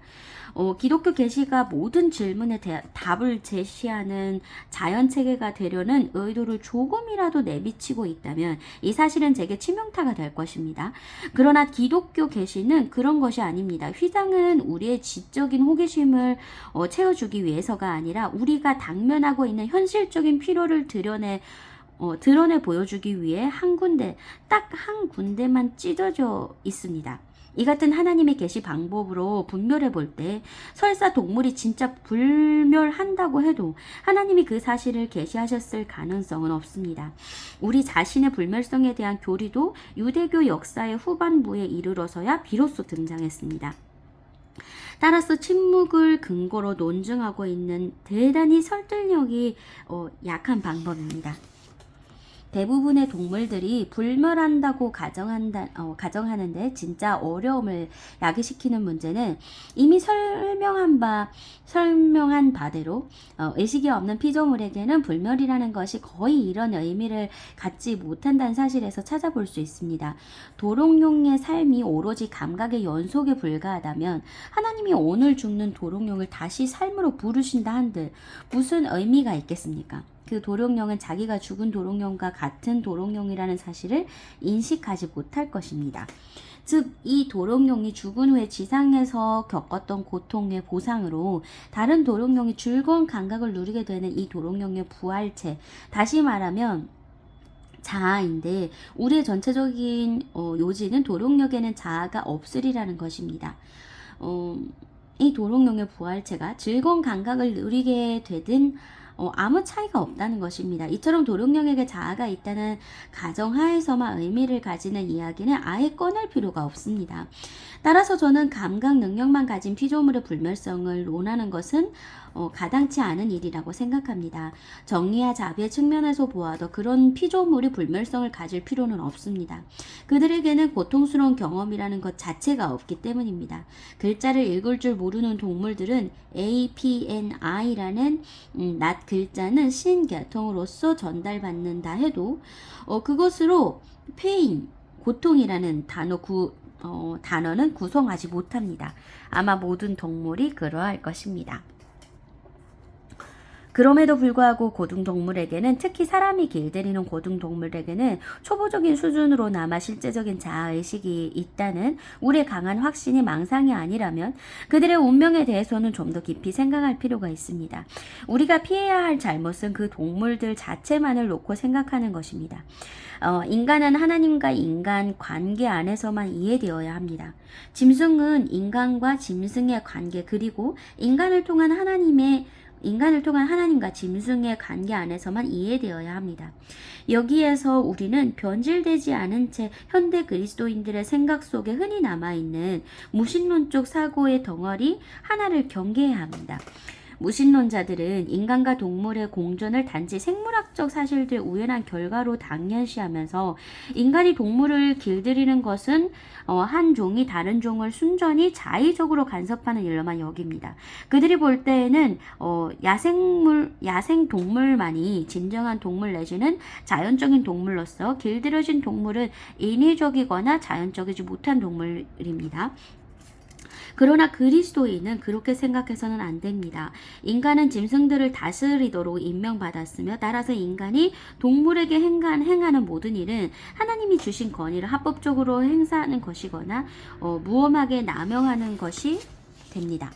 기독교 계시가 모든 질문에 답을 제시하는 자연 체계가 되려는 의도를 조금이라도 내비치고 있다면 이 사실은 제게 치명타가 될 것입니다. 그러나 기독교 계시는 그런 것이 아닙니다. 휘장은 우리의 지적인 호기심을 채워주기 위해서가 아니라 우리가 당면하고 있는 현실적인 필요를 드러내 보여주기 위해 딱 한 군데만 찢어져 있습니다. 이 같은 하나님의 계시 방법으로 분별해 볼 때 설사 동물이 진짜 불멸한다고 해도 하나님이 그 사실을 계시하셨을 가능성은 없습니다. 우리 자신의 불멸성에 대한 교리도 유대교 역사의 후반부에 이르러서야 비로소 등장했습니다. 따라서 침묵을 근거로 논증하고 있는 대단히 설득력이 약한 방법입니다. 대부분의 동물들이 불멸한다고 가정하는데 진짜 어려움을 야기시키는 문제는 이미 설명한 바대로 의식이 없는 피조물에게는 불멸이라는 것이 거의 이런 의미를 갖지 못한다는 사실에서 찾아볼 수 있습니다. 도롱뇽의 삶이 오로지 감각의 연속에 불과하다면 하나님이 오늘 죽는 도롱뇽을 다시 삶으로 부르신다 한들 무슨 의미가 있겠습니까? 그 도롱뇽은 자기가 죽은 도롱뇽과 같은 도롱뇽이라는 사실을 인식하지 못할 것입니다. 즉, 이 도롱뇽이 죽은 후에 지상에서 겪었던 고통의 보상으로 다른 도롱뇽이 즐거운 감각을 누리게 되는 이 도롱뇽의 부활체, 다시 말하면 자아인데 우리의 전체적인 요지는 도롱뇽에는 자아가 없으리라는 것입니다. 이 도롱뇽의 부활체가 즐거운 감각을 누리게 되든 아무 차이가 없다는 것입니다. 이처럼 도롱뇽에게 자아가 있다는 가정하에서만 의미를 가지는 이야기는 아예 꺼낼 필요가 없습니다. 따라서 저는 감각 능력만 가진 피조물의 불멸성을 논하는 것은 가당치 않은 일이라고 생각합니다. 정의와 자비의 측면에서 보아도 그런 피조물이 불멸성을 가질 필요는 없습니다. 그들에게는 고통스러운 경험이라는 것 자체가 없기 때문입니다. 글자를 읽을 줄 모르는 동물들은 APNI라는 낫 글자는 신계통으로서 전달받는다 해도 그것으로 pain, 고통이라는 단어는 구성하지 못합니다. 아마 모든 동물이 그러할 것입니다. 그럼에도 불구하고 고등동물에게는, 특히 사람이 길들이는 고등동물에게는 초보적인 수준으로나마 실제적인 자아의식이 있다는 우리의 강한 확신이 망상이 아니라면 그들의 운명에 대해서는 좀 더 깊이 생각할 필요가 있습니다. 우리가 피해야 할 잘못은 그 동물들 자체만을 놓고 생각하는 것입니다. 인간은 하나님과 인간 관계 안에서만 이해되어야 합니다. 짐승은 인간과 짐승의 관계, 그리고 인간을 통한 하나님과 짐승의 관계 안에서만 이해되어야 합니다. 여기에서 우리는 변질되지 않은 채 현대 그리스도인들의 생각 속에 흔히 남아있는 무신론적 사고의 덩어리 하나를 경계해야 합니다. 무신론자들은 인간과 동물의 공존을 단지 생물학적 사실들 우연한 결과로 당연시하면서 인간이 동물을 길들이는 것은 한 종이 다른 종을 순전히 자의적으로 간섭하는 일로만 여깁니다. 그들이 볼 때에는 야생 동물만이 진정한 동물 내지는 자연적인 동물로서 길들여진 동물은 인위적이거나 자연적이지 못한 동물입니다. 그러나 그리스도인은 그렇게 생각해서는 안 됩니다. 인간은 짐승들을 다스리도록 임명받았으며 따라서 인간이 동물에게 행하는 모든 일은 하나님이 주신 권위를 합법적으로 행사하는 것이거나 무엄하게 남용하는 것이 됩니다.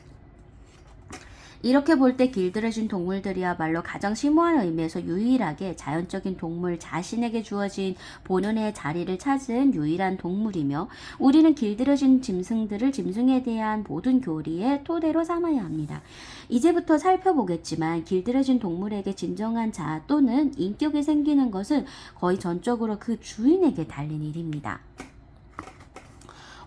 이렇게 볼 때 길들여진 동물들이야말로 가장 심오한 의미에서 유일하게 자연적인 동물 자신에게 주어진 본연의 자리를 찾은 유일한 동물이며, 우리는 길들여진 짐승들을 짐승에 대한 모든 교리의 토대로 삼아야 합니다. 이제부터 살펴보겠지만 길들여진 동물에게 진정한 자아 또는 인격이 생기는 것은 거의 전적으로 그 주인에게 달린 일입니다.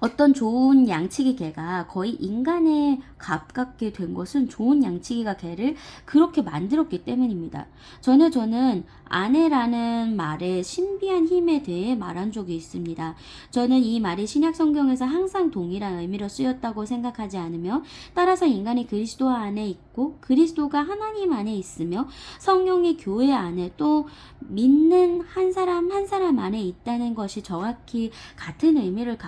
어떤 좋은 양치기 개가 거의 인간에 가깝게 된 것은 좋은 양치기가 개를 그렇게 만들었기 때문입니다. 전에 저는 아내라는 말의 신비한 힘에 대해 말한 적이 있습니다. 저는 이 말이 신약 성경에서 항상 동일한 의미로 쓰였다고 생각하지 않으며, 따라서 인간이 그리스도 안에 있고 그리스도가 하나님 안에 있으며 성령이 교회 안에 또 믿는 한 사람 한 사람 안에 있다는 것이 정확히 같은 의미를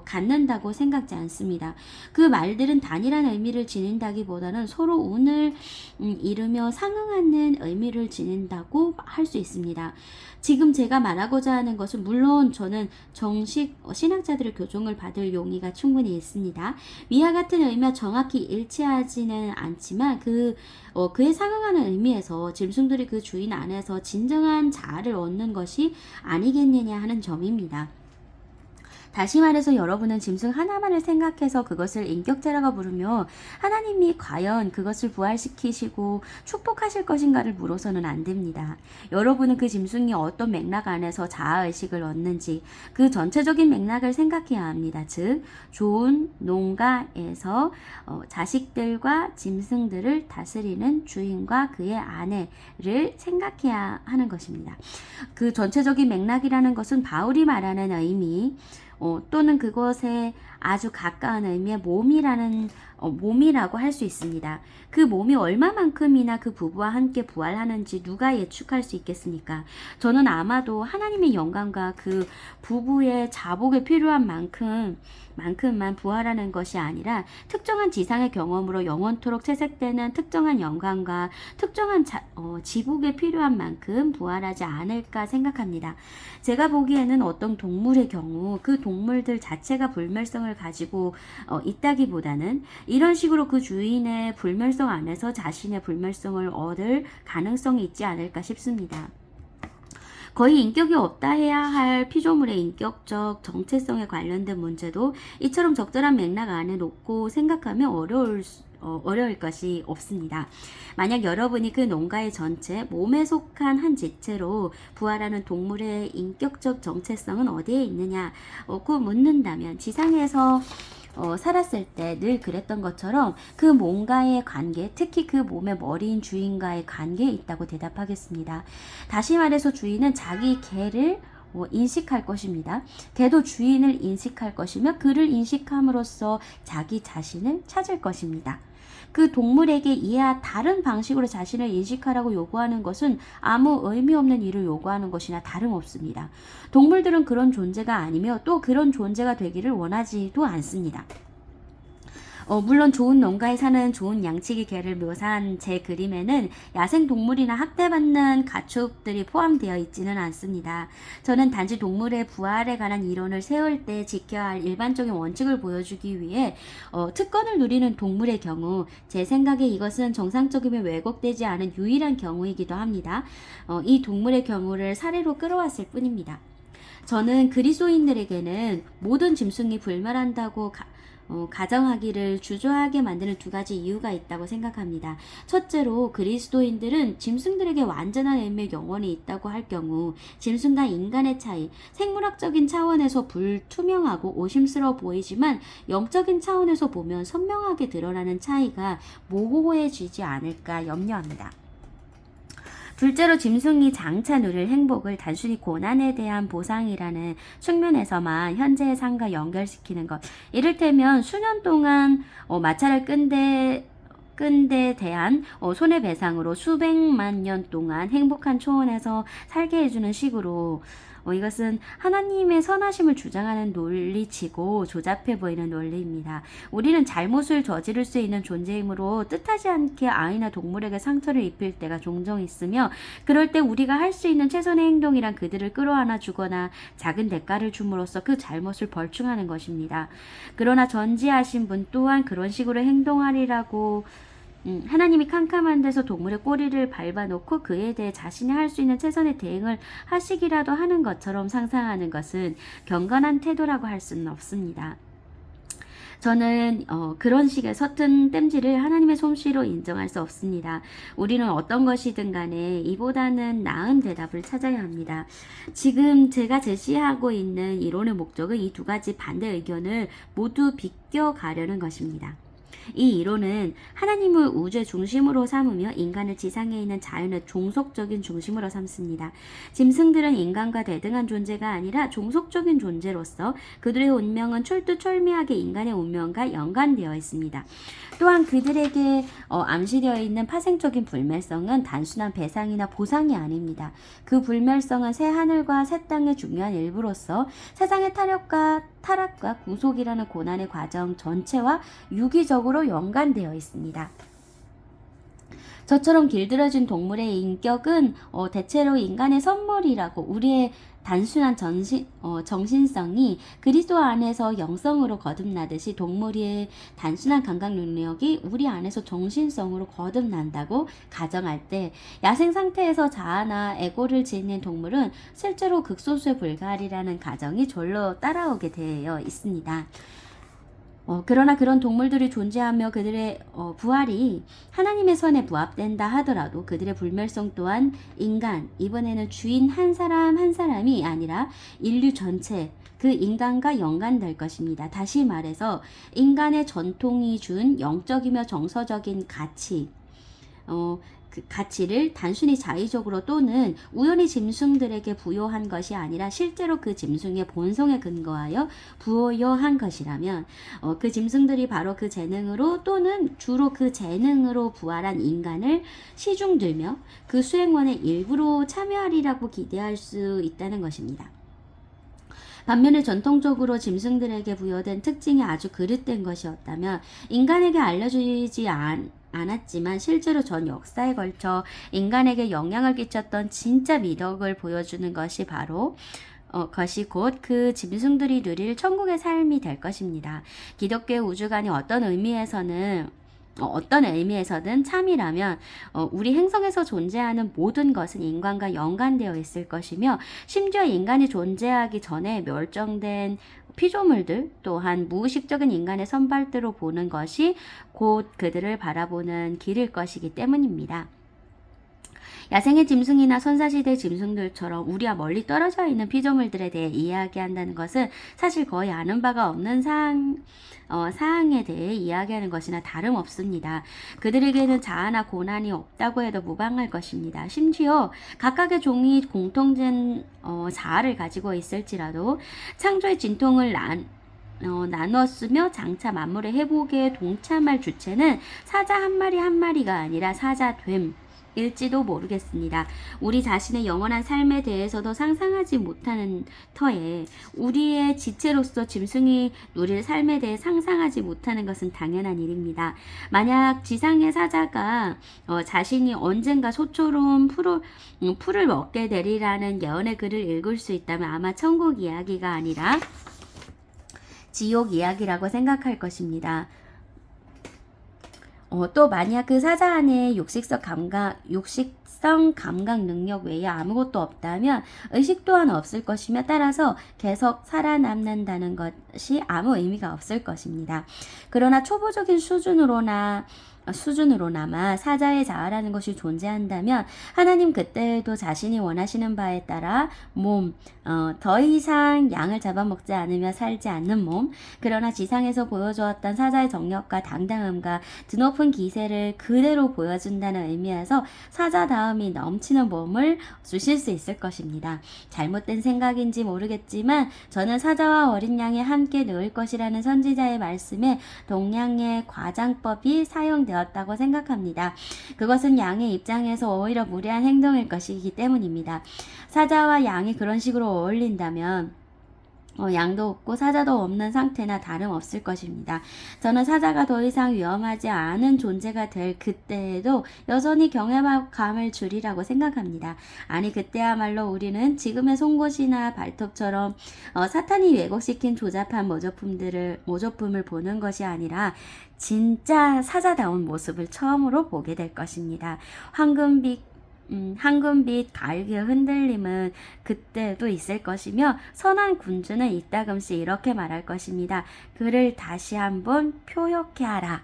갖는다고 생각지 않습니다. 그 말들은 단일한 의미를 지닌다기보다는 서로 운을 이루며 상응하는 의미를 지닌다고 할 수 있습니다. 지금 제가 말하고자 하는 것은, 물론 저는 정식 신학자들의 교종을 받을 용의가 충분히 있습니다. 위와 같은 의미와 정확히 일치하지는 않지만 그에 상응하는 의미에서 짐승들이 그 주인 안에서 진정한 자아를 얻는 것이 아니겠느냐 하는 점입니다. 다시 말해서 여러분은 짐승 하나만을 생각해서 그것을 인격체라고 부르며 하나님이 과연 그것을 부활시키시고 축복하실 것인가를 물어서는 안 됩니다. 여러분은 그 짐승이 어떤 맥락 안에서 자아의식을 얻는지 그 전체적인 맥락을 생각해야 합니다. 즉, 좋은 농가에서 자식들과 짐승들을 다스리는 주인과 그의 아내를 생각해야 하는 것입니다. 그 전체적인 맥락이라는 것은 바울이 말하는 의미 또는 그것에 아주 가까운 의미의 몸이라고 할 수 있습니다. 그 몸이 얼마만큼이나 그 부부와 함께 부활하는지 누가 예측할 수 있겠습니까? 저는 아마도 하나님의 영광과 그 부부의 자복에 필요한 만큼만 부활하는 것이 아니라 특정한 지상의 경험으로 영원토록 채색되는 특정한 영광과 특정한 지복에 필요한 만큼 부활하지 않을까 생각합니다. 제가 보기에는 어떤 동물의 경우 그 동물들 자체가 불멸성을 가지고 있다기보다는 이런 식으로 그 주인의 불멸성 안에서 자신의 불멸성을 얻을 가능성이 있지 않을까 싶습니다. 거의 인격이 없다 해야 할 피조물의 인격적 정체성에 관련된 문제도 이처럼 적절한 맥락 안에 놓고 생각하면 어려울 것이 없습니다. 만약 여러분이 그 농가의 전체 몸에 속한 한 지체로 부활하는 동물의 인격적 정체성은 어디에 있느냐고 묻는다면, 지상에서 살았을 때 늘 그랬던 것처럼 그 뭔가의 관계, 특히 그 몸의 머리인 주인과의 관계에 있다고 대답하겠습니다. 다시 말해서 주인은 자기 개를 인식할 것입니다. 개도 주인을 인식할 것이며 그를 인식함으로써 자기 자신을 찾을 것입니다. 그 동물에게 이와 다른 방식으로 자신을 인식하라고 요구하는 것은 아무 의미 없는 일을 요구하는 것이나 다름없습니다. 동물들은 그런 존재가 아니며 또 그런 존재가 되기를 원하지도 않습니다. 물론 좋은 농가에 사는 좋은 양치기 개를 묘사한 제 그림에는 야생동물이나 학대받는 가축들이 포함되어 있지는 않습니다. 저는 단지 동물의 부활에 관한 이론을 세울 때 지켜야 할 일반적인 원칙을 보여주기 위해 특권을 누리는 동물의 경우, 제 생각에 이것은 정상적이며 왜곡되지 않은 유일한 경우이기도 합니다. 이 동물의 경우를 사례로 끌어왔을 뿐입니다. 저는 그리스도인들에게는 모든 짐승이 불멸한다고 가정하기를 주저하게 만드는 두 가지 이유가 있다고 생각합니다. 첫째로, 그리스도인들은 짐승들에게 완전한 의미의 영혼이 있다고 할 경우 짐승과 인간의 차이, 생물학적인 차원에서 불투명하고 오심스러워 보이지만 영적인 차원에서 보면 선명하게 드러나는 차이가 모호해지지 않을까 염려합니다. 둘째로, 짐승이 장차 누릴 행복을 단순히 고난에 대한 보상이라는 측면에서만 현재의 삶과 연결시키는 것, 이를테면 수년 동안 마차를 끈 데 대한 손해배상으로 수백만 년 동안 행복한 초원에서 살게 해주는 식으로, 이것은 하나님의 선하심을 주장하는 논리치고 조잡해 보이는 논리입니다. 우리는 잘못을 저지를 수 있는 존재이므로 뜻하지 않게 아이나 동물에게 상처를 입힐 때가 종종 있으며, 그럴 때 우리가 할 수 있는 최선의 행동이란 그들을 끌어안아 주거나 작은 대가를 줌으로써 그 잘못을 벌충하는 것입니다. 그러나 전지하신 분 또한 그런 식으로 행동하리라고 하나님이 캄캄한 데서 동물의 꼬리를 밟아놓고 그에 대해 자신이 할 수 있는 최선의 대응을 하시기라도 하는 것처럼 상상하는 것은 경건한 태도라고 할 수는 없습니다. 저는 그런 식의 서툰 땜질을 하나님의 솜씨로 인정할 수 없습니다. 우리는 어떤 것이든 간에 이보다는 나은 대답을 찾아야 합니다. 지금 제가 제시하고 있는 이론의 목적은 이 두 가지 반대 의견을 모두 비껴가려는 것입니다. 이 이론은 하나님을 우주의 중심으로 삼으며 인간을 지상에 있는 자연의 종속적인 중심으로 삼습니다. 짐승들은 인간과 대등한 존재가 아니라 종속적인 존재로서 그들의 운명은 철두철미하게 인간의 운명과 연관되어 있습니다. 또한 그들에게 암시되어 있는 파생적인 불멸성은 단순한 배상이나 보상이 아닙니다. 그 불멸성은 새 하늘과 새 땅의 중요한 일부로서 세상의 타락과 구속이라는 고난의 과정 전체와 유기적으로 연관되어 있습니다. 저처럼 길들여진 동물의 인격은 대체로 인간의 선물이라고 우리의 단순한 정신성이 그리스도 안에서 영성으로 거듭나듯이 동물의 단순한 감각 능력이 우리 안에서 정신성으로 거듭난다고 가정할 때 야생 상태에서 자아나 에고를 지닌 동물은 실제로 극소수에 불과하리라는 가정이 절로 따라오게 되어 있습니다. 그러나 그런 동물들이 존재하며 그들의 부활이 하나님의 선에 부합된다 하더라도 그들의 불멸성 또한 인간, 이번에는 주인 한 사람 한 사람이 아니라 인류 전체, 그 인간과 연관될 것입니다. 다시 말해서 인간의 전통이 준 영적이며 정서적인 가치, 그 가치를 단순히 자의적으로 또는 우연히 짐승들에게 부여한 것이 아니라 실제로 그 짐승의 본성에 근거하여 부여한 것이라면 그 짐승들이 바로 그 재능으로 또는 주로 그 재능으로 부활한 인간을 시중들며 그 수행원의 일부로 참여하리라고 기대할 수 있다는 것입니다. 반면에 전통적으로 짐승들에게 부여된 특징이 아주 그릇된 것이었다면 인간에게 알려주지 않았지만 실제로 전 역사에 걸쳐 인간에게 영향을 끼쳤던 진짜 미덕을 보여주는 것이 바로 것이 곧 그 짐승들이 누릴 천국의 삶이 될 것입니다. 기독교의 우주관이 어떤 의미에서든 참이라면 우리 행성에서 존재하는 모든 것은 인간과 연관되어 있을 것이며 심지어 인간이 존재하기 전에 멸종된 피조물들 또한 무의식적인 인간의 선발대로 보는 것이 곧 그들을 바라보는 길일 것이기 때문입니다. 야생의 짐승이나 선사시대 짐승들처럼 우리와 멀리 떨어져 있는 피조물들에 대해 이야기한다는 것은 사실 거의 아는 바가 없는 사항에 대해 이야기하는 것이나 다름없습니다. 그들에게는 자아나 고난이 없다고 해도 무방할 것입니다. 심지어 각각의 종이 공통된 자아를 가지고 있을지라도 창조의 진통을 나누었으며 장차 만물의 회복에 동참할 주체는 사자 한 마리 한 마리가 아니라 사자됨 일지도 모르겠습니다. 우리 자신의 영원한 삶에 대해서도 상상하지 못하는 터에 우리의 지체로서 짐승이 누릴 삶에 대해 상상하지 못하는 것은 당연한 일입니다. 만약 지상의 사자가 자신이 언젠가 소처럼 풀을 먹게 되리라는 예언의 글을 읽을 수 있다면 아마 천국 이야기가 아니라 지옥 이야기라고 생각할 것입니다. 또 만약 그 사자 안에 육식성 감각 능력 외에 아무것도 없다면 의식 또한 없을 것이며 따라서 계속 살아남는다는 것이 아무 의미가 없을 것입니다. 그러나 초보적인 수준으로나마 사자의 자아라는 것이 존재한다면 하나님 그때에도 자신이 원하시는 바에 따라 더 이상 양을 잡아먹지 않으며 살지 않는 몸, 그러나 지상에서 보여주었던 사자의 정력과 당당함과 드높은 기세를 그대로 보여준다는 의미에서 사자다움이 넘치는 몸을 주실 수 있을 것입니다. 잘못된 생각인지 모르겠지만 저는 사자와 어린 양이 함께 누울 것이라는 선지자의 말씀에 동양의 과장법이 사용되었다고 생각합니다. 그것은 양의 입장에서 오히려 무례한 행동일 것이기 때문입니다. 사자와 양이 그런 식으로 어울린다면 양도 없고 사자도 없는 상태나 다름없을 것입니다. 저는 사자가 더 이상 위험하지 않은 존재가 될 그때에도 여전히 경외감을 주리라고 생각합니다. 아니 그때야말로 우리는 지금의 송곳이나 발톱처럼 사탄이 왜곡시킨 조잡한 모조품을 보는 것이 아니라 진짜 사자다운 모습을 처음으로 보게 될 것입니다. 황금빛 황금빛 가을기의 흔들림은 그때도 있을 것이며 선한 군주는 이따금씩 이렇게 말할 것입니다. 그를 다시 한번 표혁해 하라.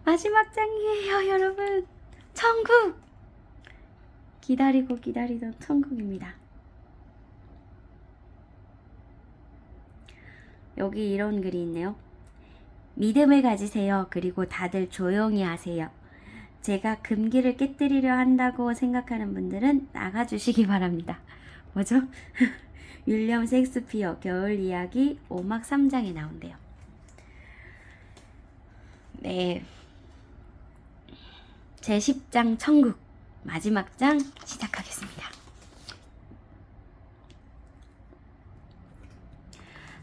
마지막 장이에요, 여러분. 천국! 기다리고 기다리던 천국입니다. 여기 이런 글이 있네요. 믿음을 가지세요. 그리고 다들 조용히 하세요. 제가 금기를 깨뜨리려 한다고 생각하는 분들은 나가주시기 바랍니다. 뭐죠? 윌리엄 셰익스피어 겨울 이야기 5막 3장에 나온대요. 네. 제10장 천국 마지막 장 시작하겠습니다.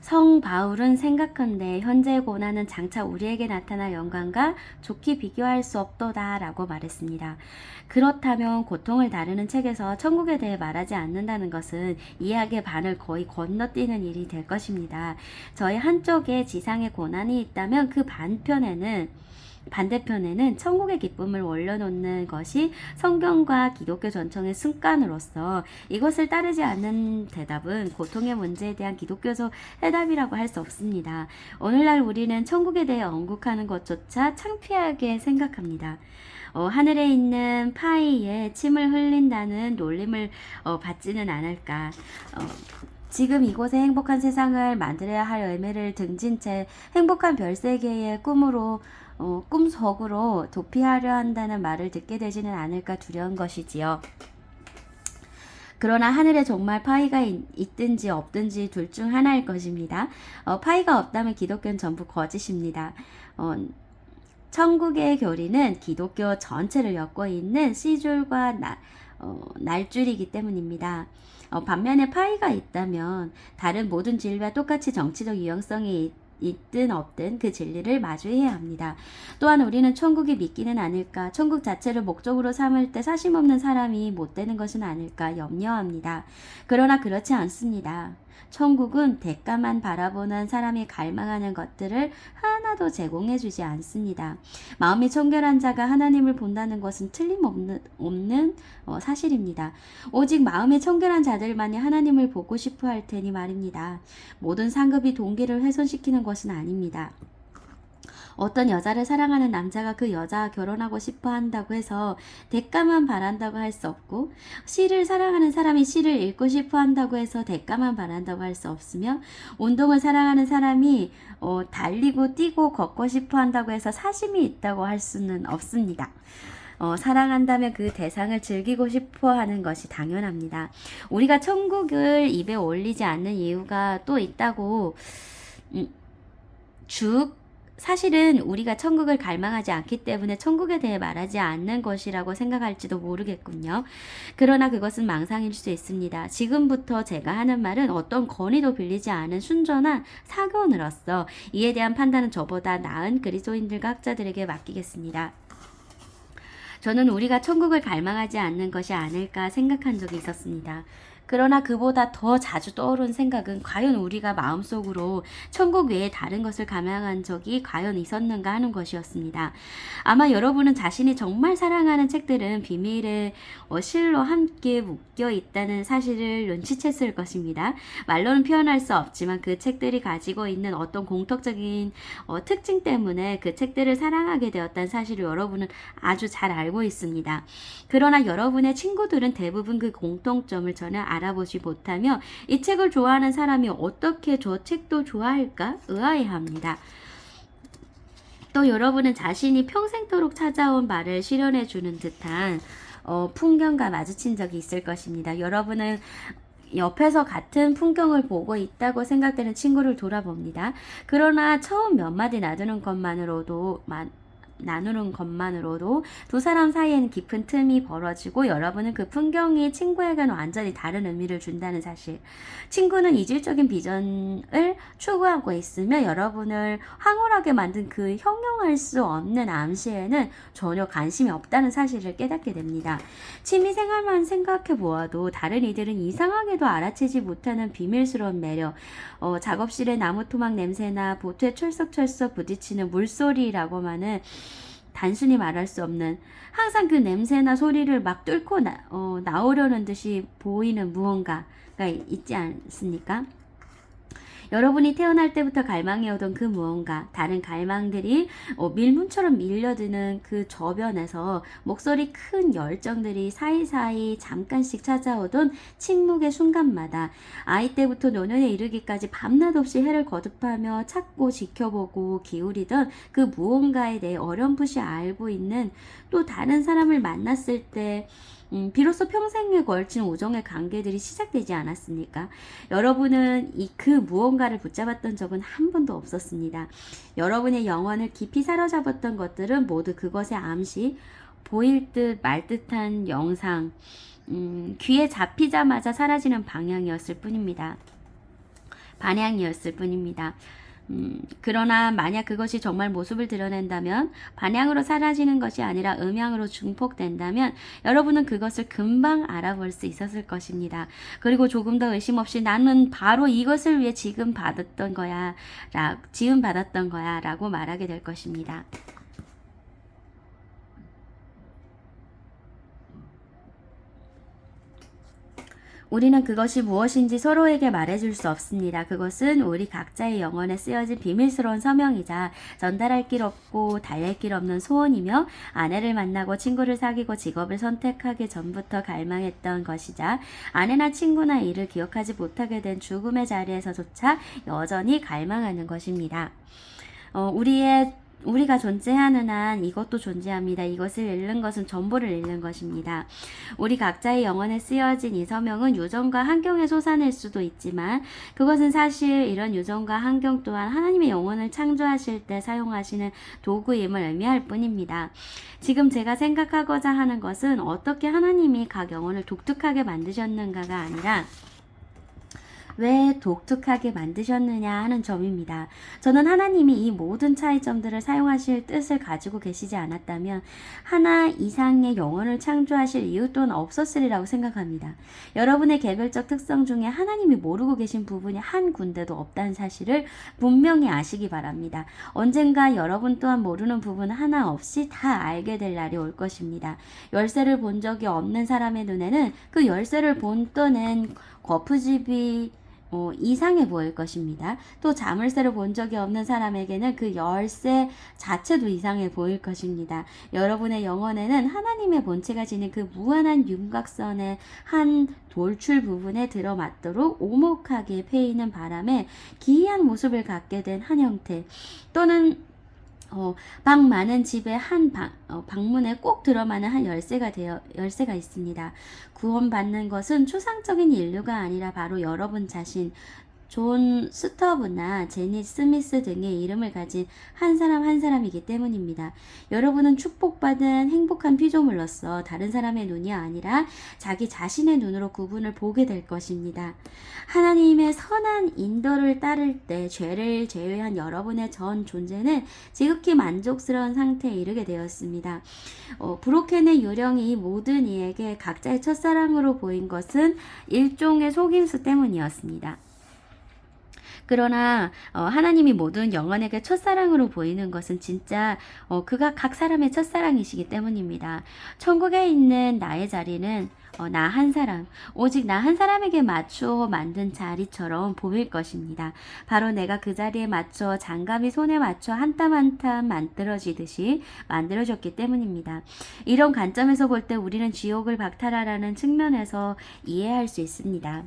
성 바울은 생각한데 현재의 고난은 장차 우리에게 나타날 영광과 좋게 비교할 수 없도다 라고 말했습니다. 그렇다면 고통을 다루는 책에서 천국에 대해 말하지 않는다는 것은 이야기의 반을 거의 건너뛰는 일이 될 것입니다. 저희 한쪽에 지상의 고난이 있다면 그 반대편에는 천국의 기쁨을 올려놓는 것이 성경과 기독교 전통의 습관으로서 이것을 따르지 않는 대답은 고통의 문제에 대한 기독교적 해답이라고 할 수 없습니다. 오늘날 우리는 천국에 대해 언급하는 것조차 창피하게 생각합니다. 하늘에 있는 파이에 침을 흘린다는 놀림을 받지는 않을까. 지금 이곳에 행복한 세상을 만들어야 할 의미를 등진 채 행복한 별세계의 꿈속으로 도피하려 한다는 말을 듣게 되지는 않을까 두려운 것이지요. 그러나 하늘에 정말 파이가 있든지 없든지 둘 중 하나일 것입니다. 파이가 없다면 기독교는 전부 거짓입니다. 천국의 교리는 기독교 전체를 엮고 있는 C줄과 날줄이기 때문입니다. 반면에 파이가 있다면 다른 모든 진리와 똑같이 정치적 유용성이 있든 없든 그 진리를 마주해야 합니다. 또한 우리는 천국이 믿기는 않을까, 천국 자체를 목적으로 삼을 때 사심없는 사람이 못 되는 것은 아닐까 염려합니다. 그러나 그렇지 않습니다. 천국은 대가만 바라보는 사람이 갈망하는 것들을 하나도 제공해주지 않습니다. 마음이 청결한 자가 하나님을 본다는 것은 틀림없는 사실입니다. 오직 마음이 청결한 자들만이 하나님을 보고 싶어 할 테니 말입니다. 모든 상급이 동기를 훼손시키는 것은 아닙니다. 어떤 여자를 사랑하는 남자가 그 여자와 결혼하고 싶어 한다고 해서 대가만 바란다고 할 수 없고, 시를 사랑하는 사람이 시를 읽고 싶어 한다고 해서 대가만 바란다고 할 수 없으며, 운동을 사랑하는 사람이 달리고 뛰고 걷고 싶어 한다고 해서 사심이 있다고 할 수는 없습니다. 사랑한다면 그 대상을 즐기고 싶어 하는 것이 당연합니다. 우리가 천국을 입에 올리지 않는 이유가 또 있다고 사실은 우리가 천국을 갈망하지 않기 때문에 천국에 대해 말하지 않는 것이라고 생각할지도 모르겠군요. 그러나 그것은 망상일 수 있습니다. 지금부터 제가 하는 말은 어떤 건의도 빌리지 않은 순전한 사견으로서 이에 대한 판단은 저보다 나은 그리스도인들과 학자들에게 맡기겠습니다. 저는 우리가 천국을 갈망하지 않는 것이 아닐까 생각한 적이 있었습니다. 그러나 그보다 더 자주 떠오른 생각은 과연 우리가 마음속으로 천국 외에 다른 것을 감상한 적이 과연 있었는가 하는 것이었습니다. 아마 여러분은 자신이 정말 사랑하는 책들은 비밀의 실로 함께 묶여 있다는 사실을 눈치챘을 것입니다. 말로는 표현할 수 없지만 그 책들이 가지고 있는 어떤 공통적인 특징 때문에 그 책들을 사랑하게 되었다는 사실을 여러분은 아주 잘 알고 있습니다. 그러나 여러분의 친구들은 대부분 그 공통점을 전혀 알아보지 못하며 이 책을 좋아하는 사람이 어떻게 저 책도 좋아할까 의아해합니다. 또 여러분은 자신이 평생토록 찾아온 말을 실현해주는 듯한 풍경과 마주친 적이 있을 것입니다. 여러분은 옆에서 같은 풍경을 보고 있다고 생각되는 친구를 돌아봅니다. 그러나 처음 몇 마디 나누는 것만으로도 나누는 것만으로도 두 사람 사이에는 깊은 틈이 벌어지고 여러분은 그 풍경이 친구에게는 완전히 다른 의미를 준다는 사실. 친구는 이질적인 비전을 추구하고 있으며 여러분을 황홀하게 만든 그 형용할 수 없는 암시에는 전혀 관심이 없다는 사실을 깨닫게 됩니다. 취미생활만 생각해 보아도 다른 이들은 이상하게도 알아채지 못하는 비밀스러운 매력, 작업실의 나무토막 냄새나 보트에 철썩철썩 부딪히는 물소리라고만은 단순히 말할 수 없는 항상 그 냄새나 소리를 막 뚫고 나오려는 듯이 보이는 무언가가 있지 않습니까? 여러분이 태어날 때부터 갈망해오던 그 무언가, 다른 갈망들이 밀문처럼 밀려드는 그 저변에서 목소리 큰 열정들이 사이사이 잠깐씩 찾아오던 침묵의 순간마다 아이 때부터 노년에 이르기까지 밤낮 없이 해를 거듭하며 찾고 지켜보고 기울이던 그 무언가에 대해 어렴풋이 알고 있는 또 다른 사람을 만났을 때 비로소 평생에 걸친 우정의 관계들이 시작되지 않았습니까? 여러분은 그 무언가를 붙잡았던 적은 한 번도 없었습니다. 여러분의 영혼을 깊이 사로잡았던 것들은 모두 그것의 암시, 보일 듯 말 듯한 영상, 귀에 잡히자마자 사라지는 방향이었을 뿐입니다. 반향이었을 뿐입니다. 그러나 만약 그것이 정말 모습을 드러낸다면, 반향으로 사라지는 것이 아니라 음향으로 증폭된다면 여러분은 그것을 금방 알아볼 수 있었을 것입니다. 그리고 조금 더 의심 없이 나는 바로 이것을 위해 지금 받았던 거야 라고 말하게 될 것입니다. 우리는 그것이 무엇인지 서로에게 말해줄 수 없습니다. 그것은 우리 각자의 영혼에 쓰여진 비밀스러운 서명이자 전달할 길 없고 달랠 길 없는 소원이며 아내를 만나고 친구를 사귀고 직업을 선택하기 전부터 갈망했던 것이자 아내나 친구나 일을 기억하지 못하게 된 죽음의 자리에서조차 여전히 갈망하는 것입니다. 우리가 존재하는 한 이것도 존재합니다. 이것을 잃는 것은 전부를 잃는 것입니다. 우리 각자의 영혼에 쓰여진 이 서명은 유전과 환경의 소산일 수도 있지만 그것은 사실 이런 유전과 환경 또한 하나님의 영혼을 창조하실 때 사용하시는 도구임을 의미할 뿐입니다. 지금 제가 생각하고자 하는 것은 어떻게 하나님이 각 영혼을 독특하게 만드셨는가가 아니라 왜 독특하게 만드셨느냐 하는 점입니다. 저는 하나님이 이 모든 차이점들을 사용하실 뜻을 가지고 계시지 않았다면 하나 이상의 영혼을 창조하실 이유 또는 없었으리라고 생각합니다. 여러분의 개별적 특성 중에 하나님이 모르고 계신 부분이 한 군데도 없다는 사실을 분명히 아시기 바랍니다. 언젠가 여러분 또한 모르는 부분 하나 없이 다 알게 될 날이 올 것입니다. 열쇠를 본 적이 없는 사람의 눈에는 그 열쇠를 본떠낸 거푸집이 이상해 보일 것입니다. 또 자물쇠를 본 적이 없는 사람에게는 그 열쇠 자체도 이상해 보일 것입니다. 여러분의 영혼에는 하나님의 본체가 지닌 그 무한한 윤곽선의 한 돌출 부분에 들어맞도록 오목하게 패이는 바람에 기이한 모습을 갖게 된 한 형태 또는 방 많은 집의 방문에 꼭 들어마는 한 열쇠가 있습니다. 구원받는 것은 추상적인 인류가 아니라 바로 여러분 자신, 존 스터브나 제니 스미스 등의 이름을 가진 한 사람 한 사람이기 때문입니다. 여러분은 축복받은 행복한 피조물로서 다른 사람의 눈이 아니라 자기 자신의 눈으로 구분을 보게 될 것입니다. 하나님의 선한 인도를 따를 때 죄를 제외한 여러분의 전 존재는 지극히 만족스러운 상태에 이르게 되었습니다. 브로켄의 유령이 모든 이에게 각자의 첫사랑으로 보인 것은 일종의 속임수 때문이었습니다. 그러나 하나님이 모든 영혼에게 첫사랑으로 보이는 것은 진짜 그가 각 사람의 첫사랑이시기 때문입니다. 천국에 있는 나의 자리는 나 한 사람, 오직 나 한 사람에게 맞추어 만든 자리처럼 보일 것입니다. 바로 내가 그 자리에 맞춰 장갑이 손에 맞춰 한 땀 한 땀 만들어지듯이 만들어졌기 때문입니다. 이런 관점에서 볼 때 우리는 지옥을 박탈하라는 측면에서 이해할 수 있습니다.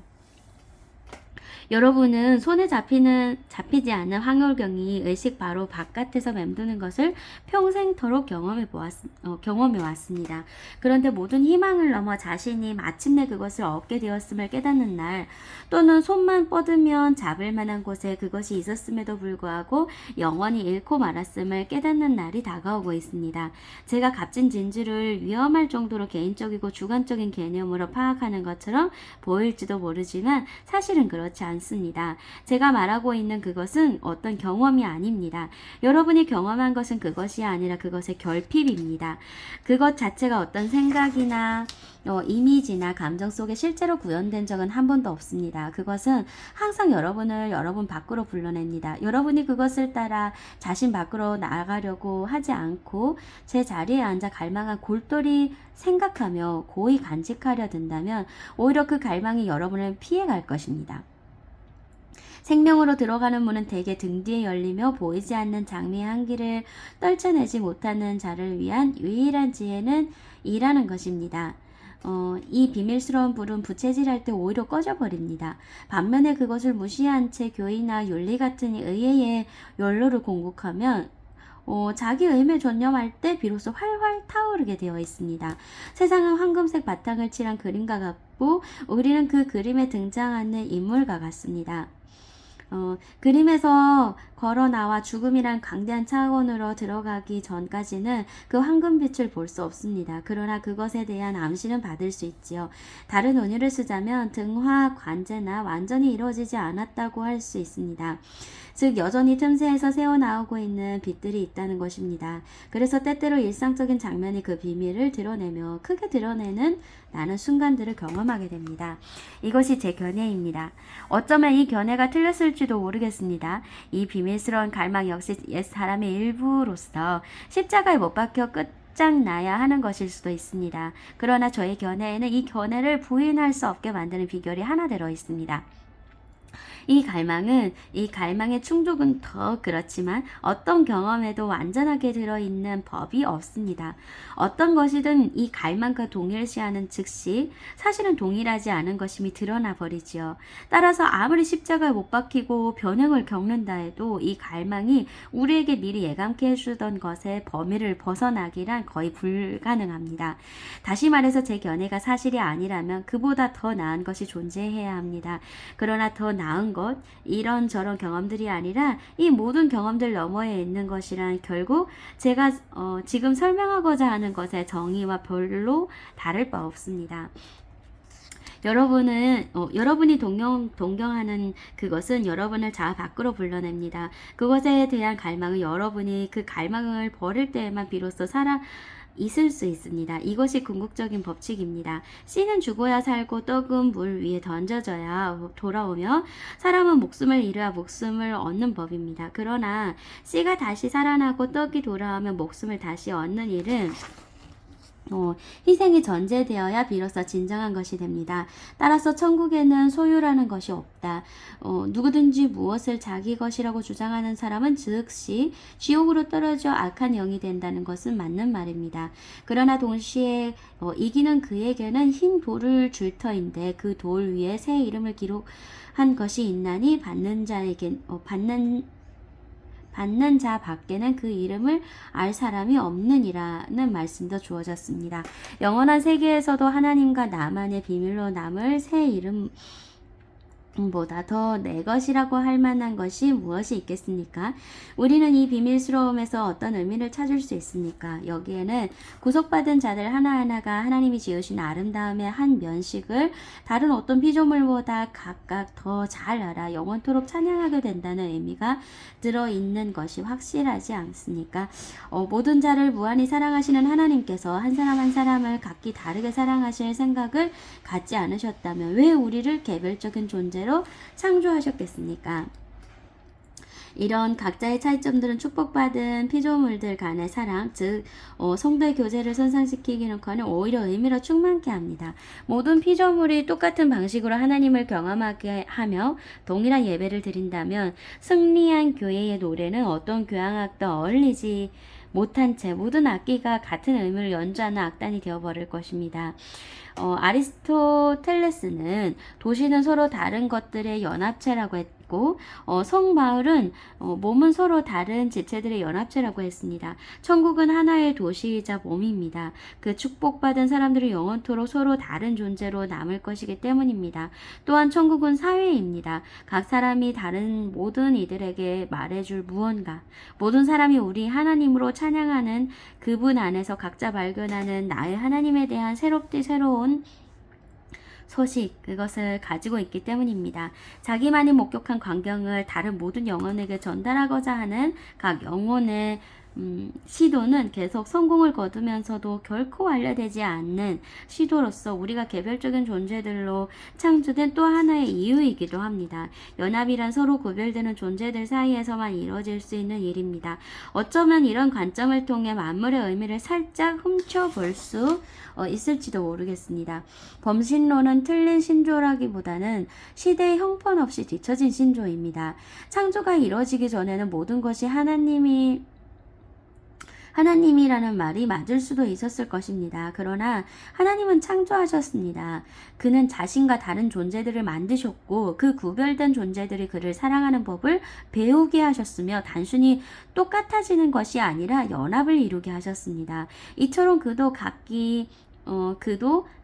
여러분은 손에 잡히지 않는 황홀경이 의식 바로 바깥에서 맴도는 것을 평생토록 경험해 왔습니다. 그런데 모든 희망을 넘어 자신이 마침내 그것을 얻게 되었음을 깨닫는 날, 또는 손만 뻗으면 잡을 만한 곳에 그것이 있었음에도 불구하고 영원히 잃고 말았음을 깨닫는 날이 다가오고 있습니다. 제가 값진 진주를 위험할 정도로 개인적이고 주관적인 개념으로 파악하는 것처럼 보일지도 모르지만 사실은 그렇지 않습니다. 제가 말하고 있는 그것은 어떤 경험이 아닙니다. 여러분이 경험한 것은 그것이 아니라 그것의 결핍입니다. 그것 자체가 어떤 생각이나 이미지나 감정 속에 실제로 구현된 적은 한 번도 없습니다. 그것은 항상 여러분을 여러분 밖으로 불러냅니다. 여러분이 그것을 따라 자신 밖으로 나가려고 하지 않고 제 자리에 앉아 갈망한 골똘히 생각하며 고이 간직하려 든다면 오히려 그 갈망이 여러분을 피해갈 것입니다. 생명으로 들어가는 문은 대개 등 뒤에 열리며 보이지 않는 장미의 향기를 떨쳐내지 못하는 자를 위한 유일한 지혜는 이라는 것입니다. 이 비밀스러운 불은 부채질할 때 오히려 꺼져버립니다. 반면에 그것을 무시한 채 교의나 윤리 같은 의회의 연로를 공국하면 자기 의미에 전념할 때 비로소 활활 타오르게 되어 있습니다. 세상은 황금색 바탕을 칠한 그림과 같고 우리는 그 그림에 등장하는 인물과 같습니다. 그림에서 걸어 나와 죽음이란 강대한 차원으로 들어가기 전까지는 그 황금빛을 볼 수 없습니다. 그러나 그것에 대한 암시는 받을 수 있지요. 다른 은유를 쓰자면 등화 관제나 완전히 이루어지지 않았다고 할 수 있습니다. 즉 여전히 틈새에서 새어나오고 있는 빛들이 있다는 것입니다. 그래서 때때로 일상적인 장면이 그 비밀을 드러내며 크게 드러내는 나는 순간들을 경험하게 됩니다. 이것이 제 견해입니다. 어쩌면 이 견해가 틀렸을지도 모르겠습니다. 이 비밀스러운 갈망 역시 옛 사람의 일부로서 십자가에 못 박혀 끝장나야 하는 것일 수도 있습니다. 그러나 저의 견해에는 이 견해를 부인할 수 없게 만드는 비결이 하나 들어 있습니다. 이 갈망의 충족은 더 그렇지만 어떤 경험에도 완전하게 들어있는 법이 없습니다. 어떤 것이든 이 갈망과 동일시하는 즉시 사실은 동일하지 않은 것임이 드러나 버리지요. 따라서 아무리 십자가에 못 박히고 변형을 겪는다 해도 이 갈망이 우리에게 미리 예감케 해주던 것의 범위를 벗어나기란 거의 불가능합니다. 다시 말해서 제 견해가 사실이 아니라면 그보다 더 나은 것이 존재해야 합니다. 그러나 더 나은 것, 이런저런 경험들이 아니라 이 모든 경험들 너머에 있는 것이란 결국 제가 지금 설명하고자 하는 것의 정의와 별로 다를 바 없습니다. 여러분이 동경하는 그것은 여러분을 자아 밖으로 불러냅니다. 그것에 대한 갈망은 여러분이 그 갈망을 버릴 때에만 비로소 있을 수 있습니다. 이것이 궁극적인 법칙입니다. 씨는 죽어야 살고 떡은 물 위에 던져져야 돌아오며 사람은 목숨을 잃어야 목숨을 얻는 법입니다. 그러나 씨가 다시 살아나고 떡이 돌아오면 목숨을 다시 얻는 일은 희생이 전제되어야 비로소 진정한 것이 됩니다. 따라서 천국에는 소유라는 것이 없다. 누구든지 무엇을 자기 것이라고 주장하는 사람은 즉시 지옥으로 떨어져 악한 영이 된다는 것은 맞는 말입니다. 그러나 동시에 이기는 그에게는 흰 돌을 줄 터인데 그 돌 위에 새 이름을 기록한 것이 있나니 받는 자 밖에는 그 이름을 알 사람이 없느니라는 말씀도 주어졌습니다. 영원한 세계에서도 하나님과 나만의 비밀로 남을 새 이름 보다 더 내 것이라고 할 만한 것이 무엇이 있겠습니까? 우리는 이 비밀스러움에서 어떤 의미를 찾을 수 있습니까? 여기에는 구속받은 자들 하나하나가 하나님이 지으신 아름다움의 한 면식을 다른 어떤 피조물보다 각각 더 잘 알아 영원토록 찬양하게 된다는 의미가 들어있는 것이 확실하지 않습니까? 모든 자를 무한히 사랑하시는 하나님께서 한 사람 한 사람을 각기 다르게 사랑하실 생각을 갖지 않으셨다면 왜 우리를 개별적인 존재로 창조하셨겠습니까? 이런 각자의 차이점들은 축복받은 피조물들 간의 사랑, 즉 성도의 교제를 손상시키기는커녕 오히려 의미로 충만케 합니다. 모든 피조물이 똑같은 방식으로 하나님을 경험하게 하며 동일한 예배를 드린다면 승리한 교회의 노래는 어떤 교향악도 어울리지 못한 채 모든 악기가 같은 의미를 연주하는 악단이 되어버릴 것입니다. 아리스토텔레스는 도시는 서로 다른 것들의 연합체라고 했고, 성마을은 몸은 서로 다른 지체들의 연합체라고 했습니다. 천국은 하나의 도시이자 몸입니다. 그 축복받은 사람들은 영원토록 서로 다른 존재로 남을 것이기 때문입니다. 또한 천국은 사회입니다. 각 사람이 다른 모든 이들에게 말해줄 무언가, 모든 사람이 우리 하나님으로 찬양하는 그분 안에서 각자 발견하는 나의 하나님에 대한 새로운 소식, 그것을 가지고 있기 때문입니다. 자기만이 목격한 광경을 다른 모든 영혼에게 전달하고자 하는 각 영혼의 시도는 계속 성공을 거두면서도 결코 완료되지 않는 시도로서 우리가 개별적인 존재들로 창조된 또 하나의 이유이기도 합니다. 연합이란 서로 구별되는 존재들 사이에서만 이루어질 수 있는 일입니다. 어쩌면 이런 관점을 통해 만물의 의미를 살짝 훔쳐볼 수 있을지도 모르겠습니다. 범신론은 틀린 신조라기보다는 시대의 형편없이 뒤처진 신조입니다. 창조가 이루어지기 전에는 모든 것이 하나님이라는 말이 맞을 수도 있었을 것입니다. 그러나 하나님은 창조하셨습니다. 그는 자신과 다른 존재들을 만드셨고 그 구별된 존재들이 그를 사랑하는 법을 배우게 하셨으며 단순히 똑같아지는 것이 아니라 연합을 이루게 하셨습니다. 이처럼 그도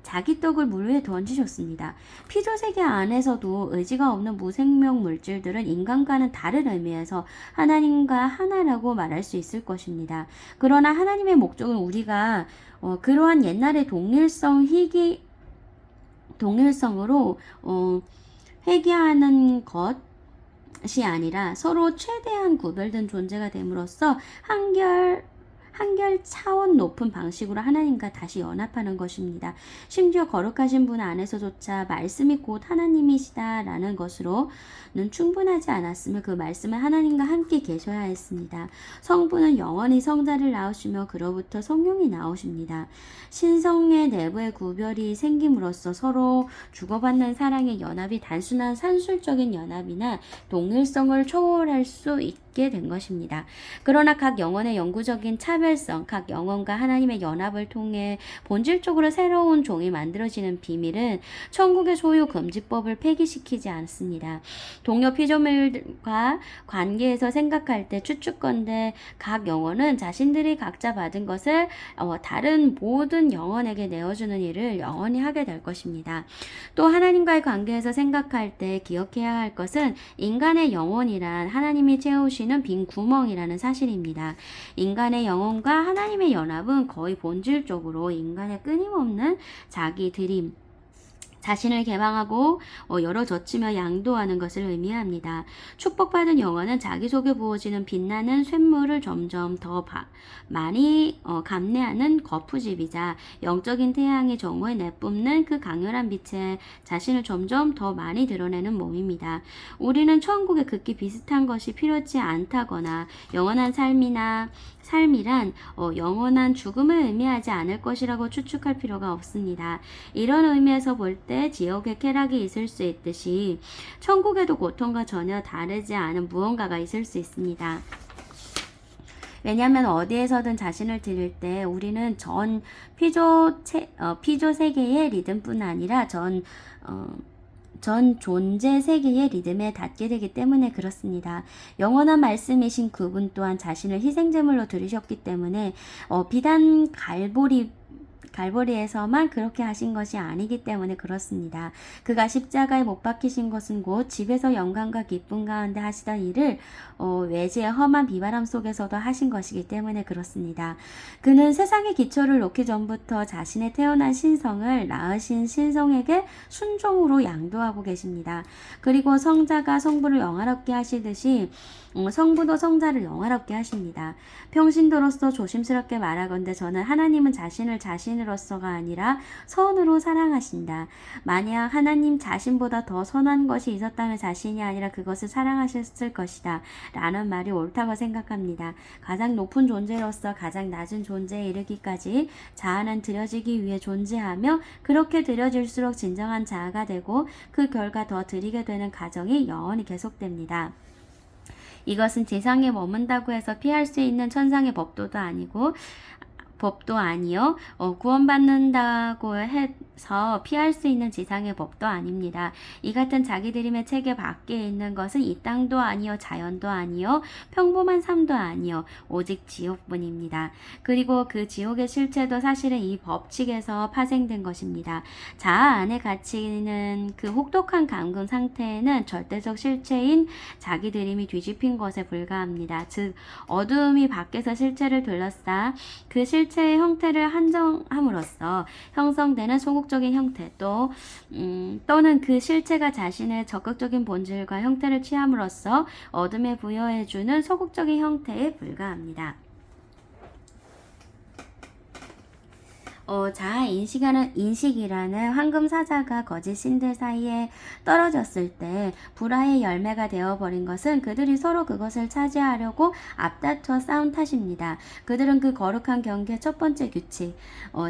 자기 떡을 물 위에 던지셨습니다. 피조세계 안에서도 의지가 없는 무생명 물질들은 인간과는 다른 의미에서 하나님과 하나라고 말할 수 있을 것입니다. 그러나 하나님의 목적은 우리가 그러한 옛날의 동일성으로 회개하는 것이 아니라 서로 최대한 구별된 존재가 됨으로써 한결 차원 높은 방식으로 하나님과 다시 연합하는 것입니다. 심지어 거룩하신 분 안에서조차 말씀이 곧 하나님이시다라는 것으로는 충분하지 않았으며 그 말씀은 하나님과 함께 계셔야 했습니다. 성부는 영원히 성자를 낳으시며 그로부터 성령이 나오십니다. 신성의 내부의 구별이 생김으로써 서로 주고받는 사랑의 연합이 단순한 산술적인 연합이나 동일성을 초월할 수 있게 된 것입니다. 그러나 각 영혼의 영구적인 차별성, 각 영혼과 하나님의 연합을 통해 본질적으로 새로운 종이 만들어지는 비밀은 천국의 소유 금지법을 폐기시키지 않습니다. 동료 피조물과 관계에서 생각할 때 추측건대 각 영혼은 자신들이 각자 받은 것을 다른 모든 영혼에게 내어주는 일을 영원히 하게 될 것입니다. 또 하나님과의 관계에서 생각할 때 기억해야 할 것은 인간의 영혼이란 하나님이 채우시는 빈 구멍이라는 사실입니다. 인간의 영혼과 하나님의 연합은 거의 본질적으로 인간의 끊임없는 자기 드림, 자신을 개방하고 열어젖히며 양도하는 것을 의미합니다. 축복받은 영혼은 자기 속에 부어지는 빛나는 쇳물을 점점 더 많이 감내하는 거푸집이자 영적인 태양이 정오에 내뿜는 그 강렬한 빛에 자신을 점점 더 많이 드러내는 몸입니다. 우리는 천국에 극히 비슷한 것이 필요치 않다거나 영원한 삶이란 영원한 죽음을 의미하지 않을 것이라고 추측할 필요가 없습니다. 이런 의미에서 볼 때 지옥에 쾌락이 있을 수 있듯이 천국에도 고통과 전혀 다르지 않은 무언가가 있을 수 있습니다. 왜냐하면 어디에서든 자신을 드릴 때 우리는 전 피조 세계의 리듬뿐 아니라 전 존재 세계의 리듬에 닿게 되기 때문에 그렇습니다. 영원한 말씀이신 그분 또한 자신을 희생제물로 드리셨기 때문에 비단 갈보리에서만 그렇게 하신 것이 아니기 때문에 그렇습니다. 그가 십자가에 못 박히신 것은 곧 집에서 영광과 기쁨 가운데 하시던 일을 외지의 험한 비바람 속에서도 하신 것이기 때문에 그렇습니다. 그는 세상의 기초를 놓기 전부터 자신의 태어난 신성을 낳으신 신성에게 순종으로 양도하고 계십니다. 그리고 성자가 성부를 영화롭게 하시듯이 성부도 성자를 영화롭게 하십니다. 평신도로서 조심스럽게 말하건대 저는 하나님은 자신을 자신으로서가 아니라 선으로 사랑하신다. 만약 하나님 자신보다 더 선한 것이 있었다면 자신이 아니라 그것을 사랑하셨을 것이다. 라는 말이 옳다고 생각합니다. 가장 높은 존재로서 가장 낮은 존재에 이르기까지 자아는 드려지기 위해 존재하며 그렇게 드려질수록 진정한 자아가 되고 그 결과 더 드리게 되는 과정이 영원히 계속됩니다. 이것은 지상에 머문다고 해서 피할 수 있는 천상의 법도 아니요. 구원받는다고 해서 피할 수 있는 지상의 법도 아닙니다. 이 같은 자기들임의 체계 밖에 있는 것은 이 땅도 아니요, 자연도 아니요, 평범한 삶도 아니요, 오직 지옥뿐입니다. 그리고 그 지옥의 실체도 사실은 이 법칙에서 파생된 것입니다. 자아 안에 갇히는 그 혹독한 감금 상태에는 절대적 실체인 자기들임이 뒤집힌 것에 불과합니다. 즉, 어두움이 밖에서 실체를 둘러싸 그 실체의 형태를 한정함으로써 형성되는 소극적인 형태 또는 그 실체가 자신의 적극적인 본질과 형태를 취함으로써 어둠에 부여해주는 소극적인 형태에 불과합니다. 자아 인식이라는 황금 사자가 거짓 신들 사이에 떨어졌을 때 불화의 열매가 되어버린 것은 그들이 서로 그것을 차지하려고 앞다투어 싸운 탓입니다. 그들은 그 거룩한 경기의 첫 번째 규칙,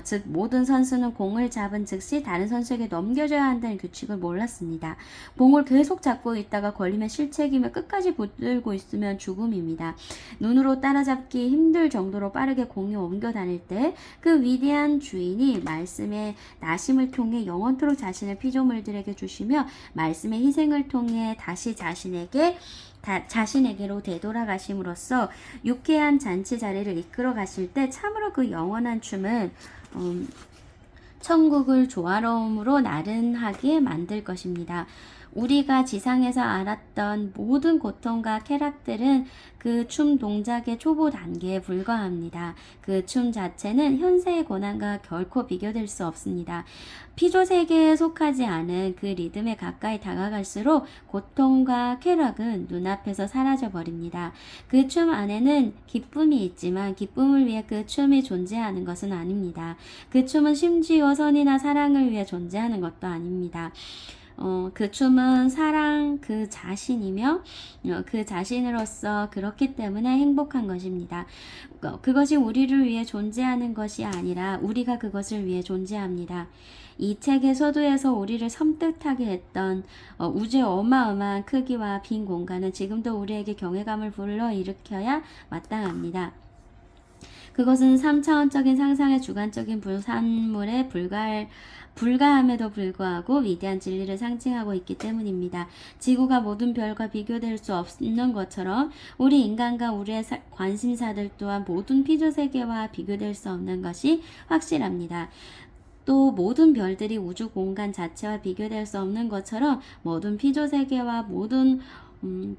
즉 모든 선수는 공을 잡은 즉시 다른 선수에게 넘겨줘야 한다는 규칙을 몰랐습니다. 공을 계속 잡고 있다가 걸리면 실책이며 끝까지 붙들고 있으면 죽음입니다. 눈으로 따라잡기 힘들 정도로 빠르게 공이 옮겨 다닐 때 그 위대한 주인이 말씀의 나심을 통해 영원토록 자신의 피조물들에게 주시며 말씀의 희생을 통해 다시 자신에게로 되돌아가심으로써 유쾌한 잔치 자리를 이끌어 가실 때 참으로 그 영원한 춤은 천국을 조화로움으로 나른하게 만들 것입니다. 우리가 지상에서 알았던 모든 고통과 쾌락들은 그 춤 동작의 초보 단계에 불과합니다. 그 춤 자체는 현세의 고난과 결코 비교될 수 없습니다. 피조 세계에 속하지 않은 그 리듬에 가까이 다가갈수록 고통과 쾌락은 눈앞에서 사라져 버립니다. 그 춤 안에는 기쁨이 있지만 기쁨을 위해 그 춤이 존재하는 것은 아닙니다. 그 춤은 심지어 선이나 사랑을 위해 존재하는 것도 아닙니다. 그 춤은 사랑 그 자신이며 그 자신으로서 그렇기 때문에 행복한 것입니다. 그것이 우리를 위해 존재하는 것이 아니라 우리가 그것을 위해 존재합니다. 이 책의 서두에서 우리를 섬뜩하게 했던 우주의 어마어마한 크기와 빈 공간은 지금도 우리에게 경외감을 불러일으켜야 마땅합니다. 그것은 3차원적인 상상의 주관적인 부산물에 불가함에도 불구하고 위대한 진리를 상징하고 있기 때문입니다. 지구가 모든 별과 비교될 수 없는 것처럼 우리 인간과 우리의 관심사들 또한 모든 피조세계와 비교될 수 없는 것이 확실합니다. 또 모든 별들이 우주 공간 자체와 비교될 수 없는 것처럼 모든 피조세계와 모든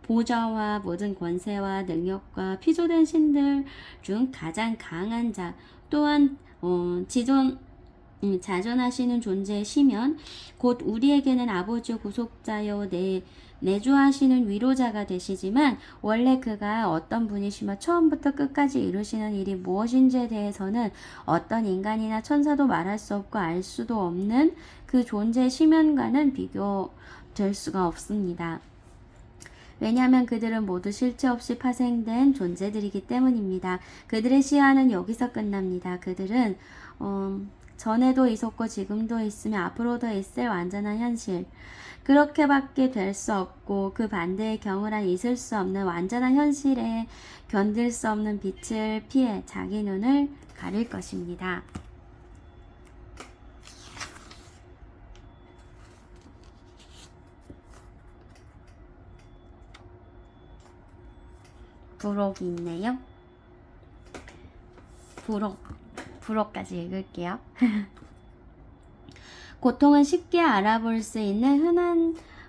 보좌와 모든 권세와 능력과 피조된 신들 중 가장 강한 자 또한 자존하시는 존재의 시면 곧 우리에게는 아버지요 구속자요 내주하시는 위로자가 되시지만 원래 그가 어떤 분이시며 처음부터 끝까지 이루시는 일이 무엇인지에 대해서는 어떤 인간이나 천사도 말할 수 없고 알 수도 없는 그 존재의 시면과는 비교될 수가 없습니다. 왜냐하면 그들은 모두 실체 없이 파생된 존재들이기 때문입니다. 그들의 시야는 여기서 끝납니다. 그들은 전에도 있었고 지금도 있으며 앞으로도 있을 완전한 현실. 그렇게밖에 될 수 없고 그 반대의 경우란 있을 수 없는 완전한 현실에 견딜 수 없는 빛을 피해 자기 눈을 가릴 것입니다. 부록이 있네요. 부록까지 읽을게요. 고통은 쉽게 알아볼 수 있는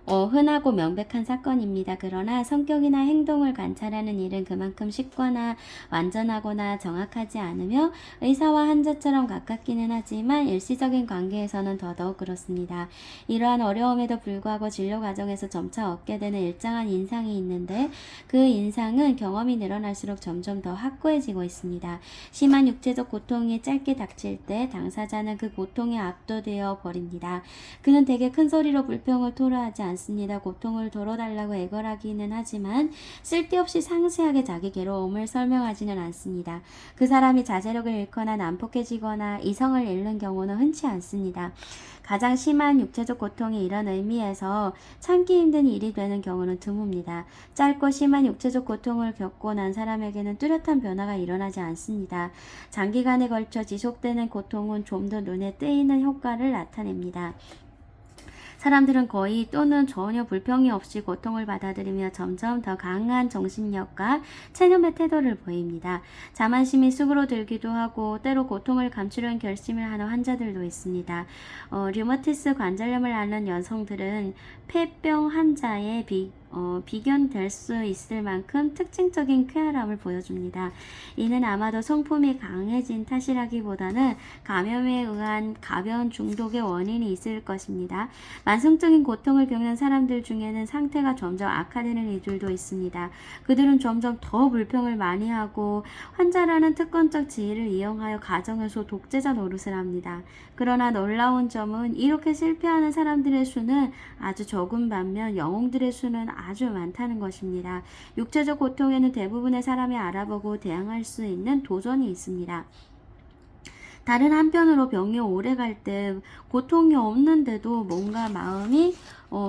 흔하고 명백한 사건입니다. 그러나 성격이나 행동을 관찰하는 일은 그만큼 쉽거나 완전하거나 정확하지 않으며 의사와 환자처럼 가깝기는 하지만 일시적인 관계에서는 더더욱 그렇습니다. 이러한 어려움에도 불구하고 진료 과정에서 점차 얻게 되는 일정한 인상이 있는데 그 인상은 경험이 늘어날수록 점점 더 확고해지고 있습니다. 심한 육체적 고통이 짧게 닥칠 때 당사자는 그 고통에 압도되어 버립니다. 그는 대개 큰 소리로 불평을 토로하지 않습니다. 고통을 덜어달라고 애걸하기는 하지만 쓸데없이 상세하게 자기 괴로움을 설명하지는 않습니다. 그 사람이 자제력을 잃거나 난폭해지거나 이성을 잃는 경우는 흔치 않습니다. 가장 심한 육체적 고통이 이런 의미에서 참기 힘든 일이 되는 경우는 드뭅니다. 짧고 심한 육체적 고통을 겪고 난 사람에게는 뚜렷한 변화가 일어나지 않습니다. 장기간에 걸쳐 지속되는 고통은 좀 더 눈에 띄는 효과를 나타냅니다. 사람들은 거의 또는 전혀 불평이 없이 고통을 받아들이며 점점 더 강한 정신력과 체념의 태도를 보입니다. 자만심이 수그러들기도 하고 때로 고통을 감추려는 결심을 하는 환자들도 있습니다. 류마티스 관절염을 앓는 여성들은 폐병 환자의 비견될 수 있을 만큼 특징적인 쾌활함을 보여줍니다. 이는 아마도 성품이 강해진 탓이라기보다는 감염에 의한 가벼운 중독의 원인이 있을 것입니다. 만성적인 고통을 겪는 사람들 중에는 상태가 점점 악화되는 이들도 있습니다. 그들은 점점 더 불평을 많이 하고 환자라는 특권적 지위를 이용하여 가정에서 독재자 노릇을 합니다. 그러나 놀라운 점은 이렇게 실패하는 사람들의 수는 아주 적은 반면 영웅들의 수는 아주 많다는 것입니다. 육체적 고통에는 대부분의 사람이 알아보고 대항할 수 있는 도전이 있습니다. 다른 한편으로 병이 오래 갈 때 고통이 없는데도 뭔가 마음이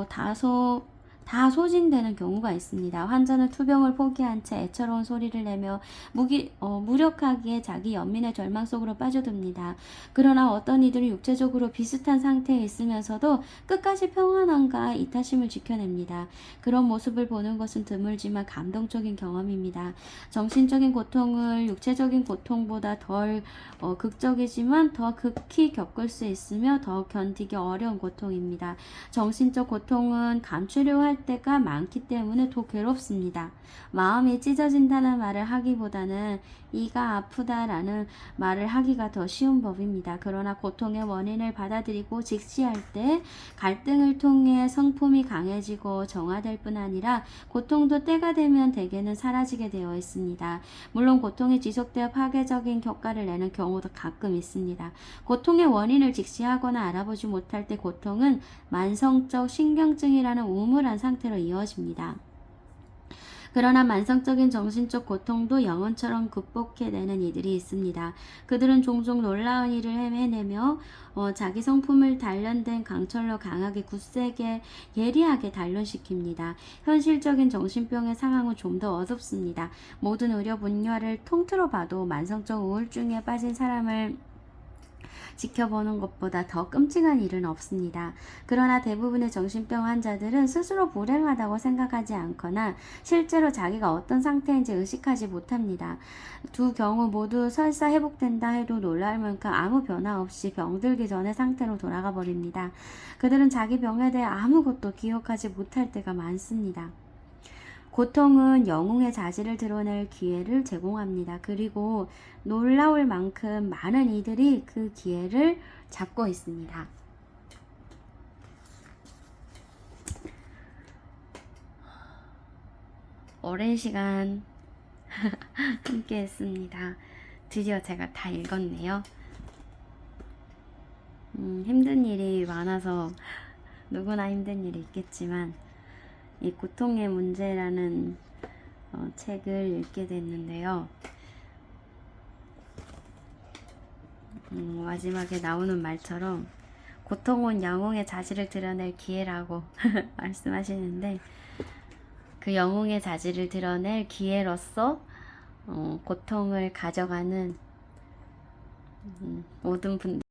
다 소진되는 경우가 있습니다. 환자는 투병을 포기한 채 애처로운 소리를 내며 무력하게 자기 연민의 절망 속으로 빠져듭니다. 그러나 어떤 이들은 육체적으로 비슷한 상태에 있으면서도 끝까지 평안함과 이타심을 지켜냅니다. 그런 모습을 보는 것은 드물지만 감동적인 경험입니다. 정신적인 고통을 육체적인 고통보다 덜 극적이지만 더 극히 겪을 수 있으며 더 견디기 어려운 고통입니다. 정신적 고통은 감추려 할 때가 많기 때문에 더 괴롭습니다. 마음이 찢어진다는 말을 하기보다는 이가 아프다라는 말을 하기가 더 쉬운 법입니다. 그러나 고통의 원인을 받아들이고 직시할 때 갈등을 통해 성품이 강해지고 정화될 뿐 아니라 고통도 때가 되면 대개는 사라지게 되어 있습니다. 물론 고통이 지속되어 파괴적인 효과를 내는 경우도 가끔 있습니다. 고통의 원인을 직시하거나 알아보지 못할 때 고통은 만성적 신경증이라는 우물한 상태로 이어집니다. 그러나 만성적인 정신적 고통도 영혼처럼 극복해내는 이들이 있습니다. 그들은 종종 놀라운 일을 해내며 자기 성품을 단련된 강철로 강하게 굳세게 예리하게 단련시킵니다. 현실적인 정신병의 상황은 좀 더 어둡습니다. 모든 의료 분야를 통틀어 봐도 만성적 우울증에 빠진 사람을 지켜보는 것보다 더 끔찍한 일은 없습니다. 그러나 대부분의 정신병 환자들은 스스로 불행하다고 생각하지 않거나 실제로 자기가 어떤 상태인지 의식하지 못합니다. 두 경우 모두 설사 회복된다 해도 놀랄 만큼 아무 변화 없이 병들기 전의 상태로 돌아가 버립니다. 그들은 자기 병에 대해 아무것도 기억하지 못할 때가 많습니다. 고통은 영웅의 자질을 드러낼 기회를 제공합니다. 그리고 놀라울 만큼 많은 이들이 그 기회를 잡고 있습니다. 오랜 시간 함께 했습니다. 드디어 제가 다 읽었네요. 힘든 일이 많아서 누구나 힘든 일이 있겠지만 이 고통의 문제라는 책을 읽게 됐는데요. 마지막에 나오는 말처럼 고통은 영웅의 자질을 드러낼 기회라고 말씀하시는데 그 영웅의 자질을 드러낼 기회로서 고통을 가져가는 모든 분들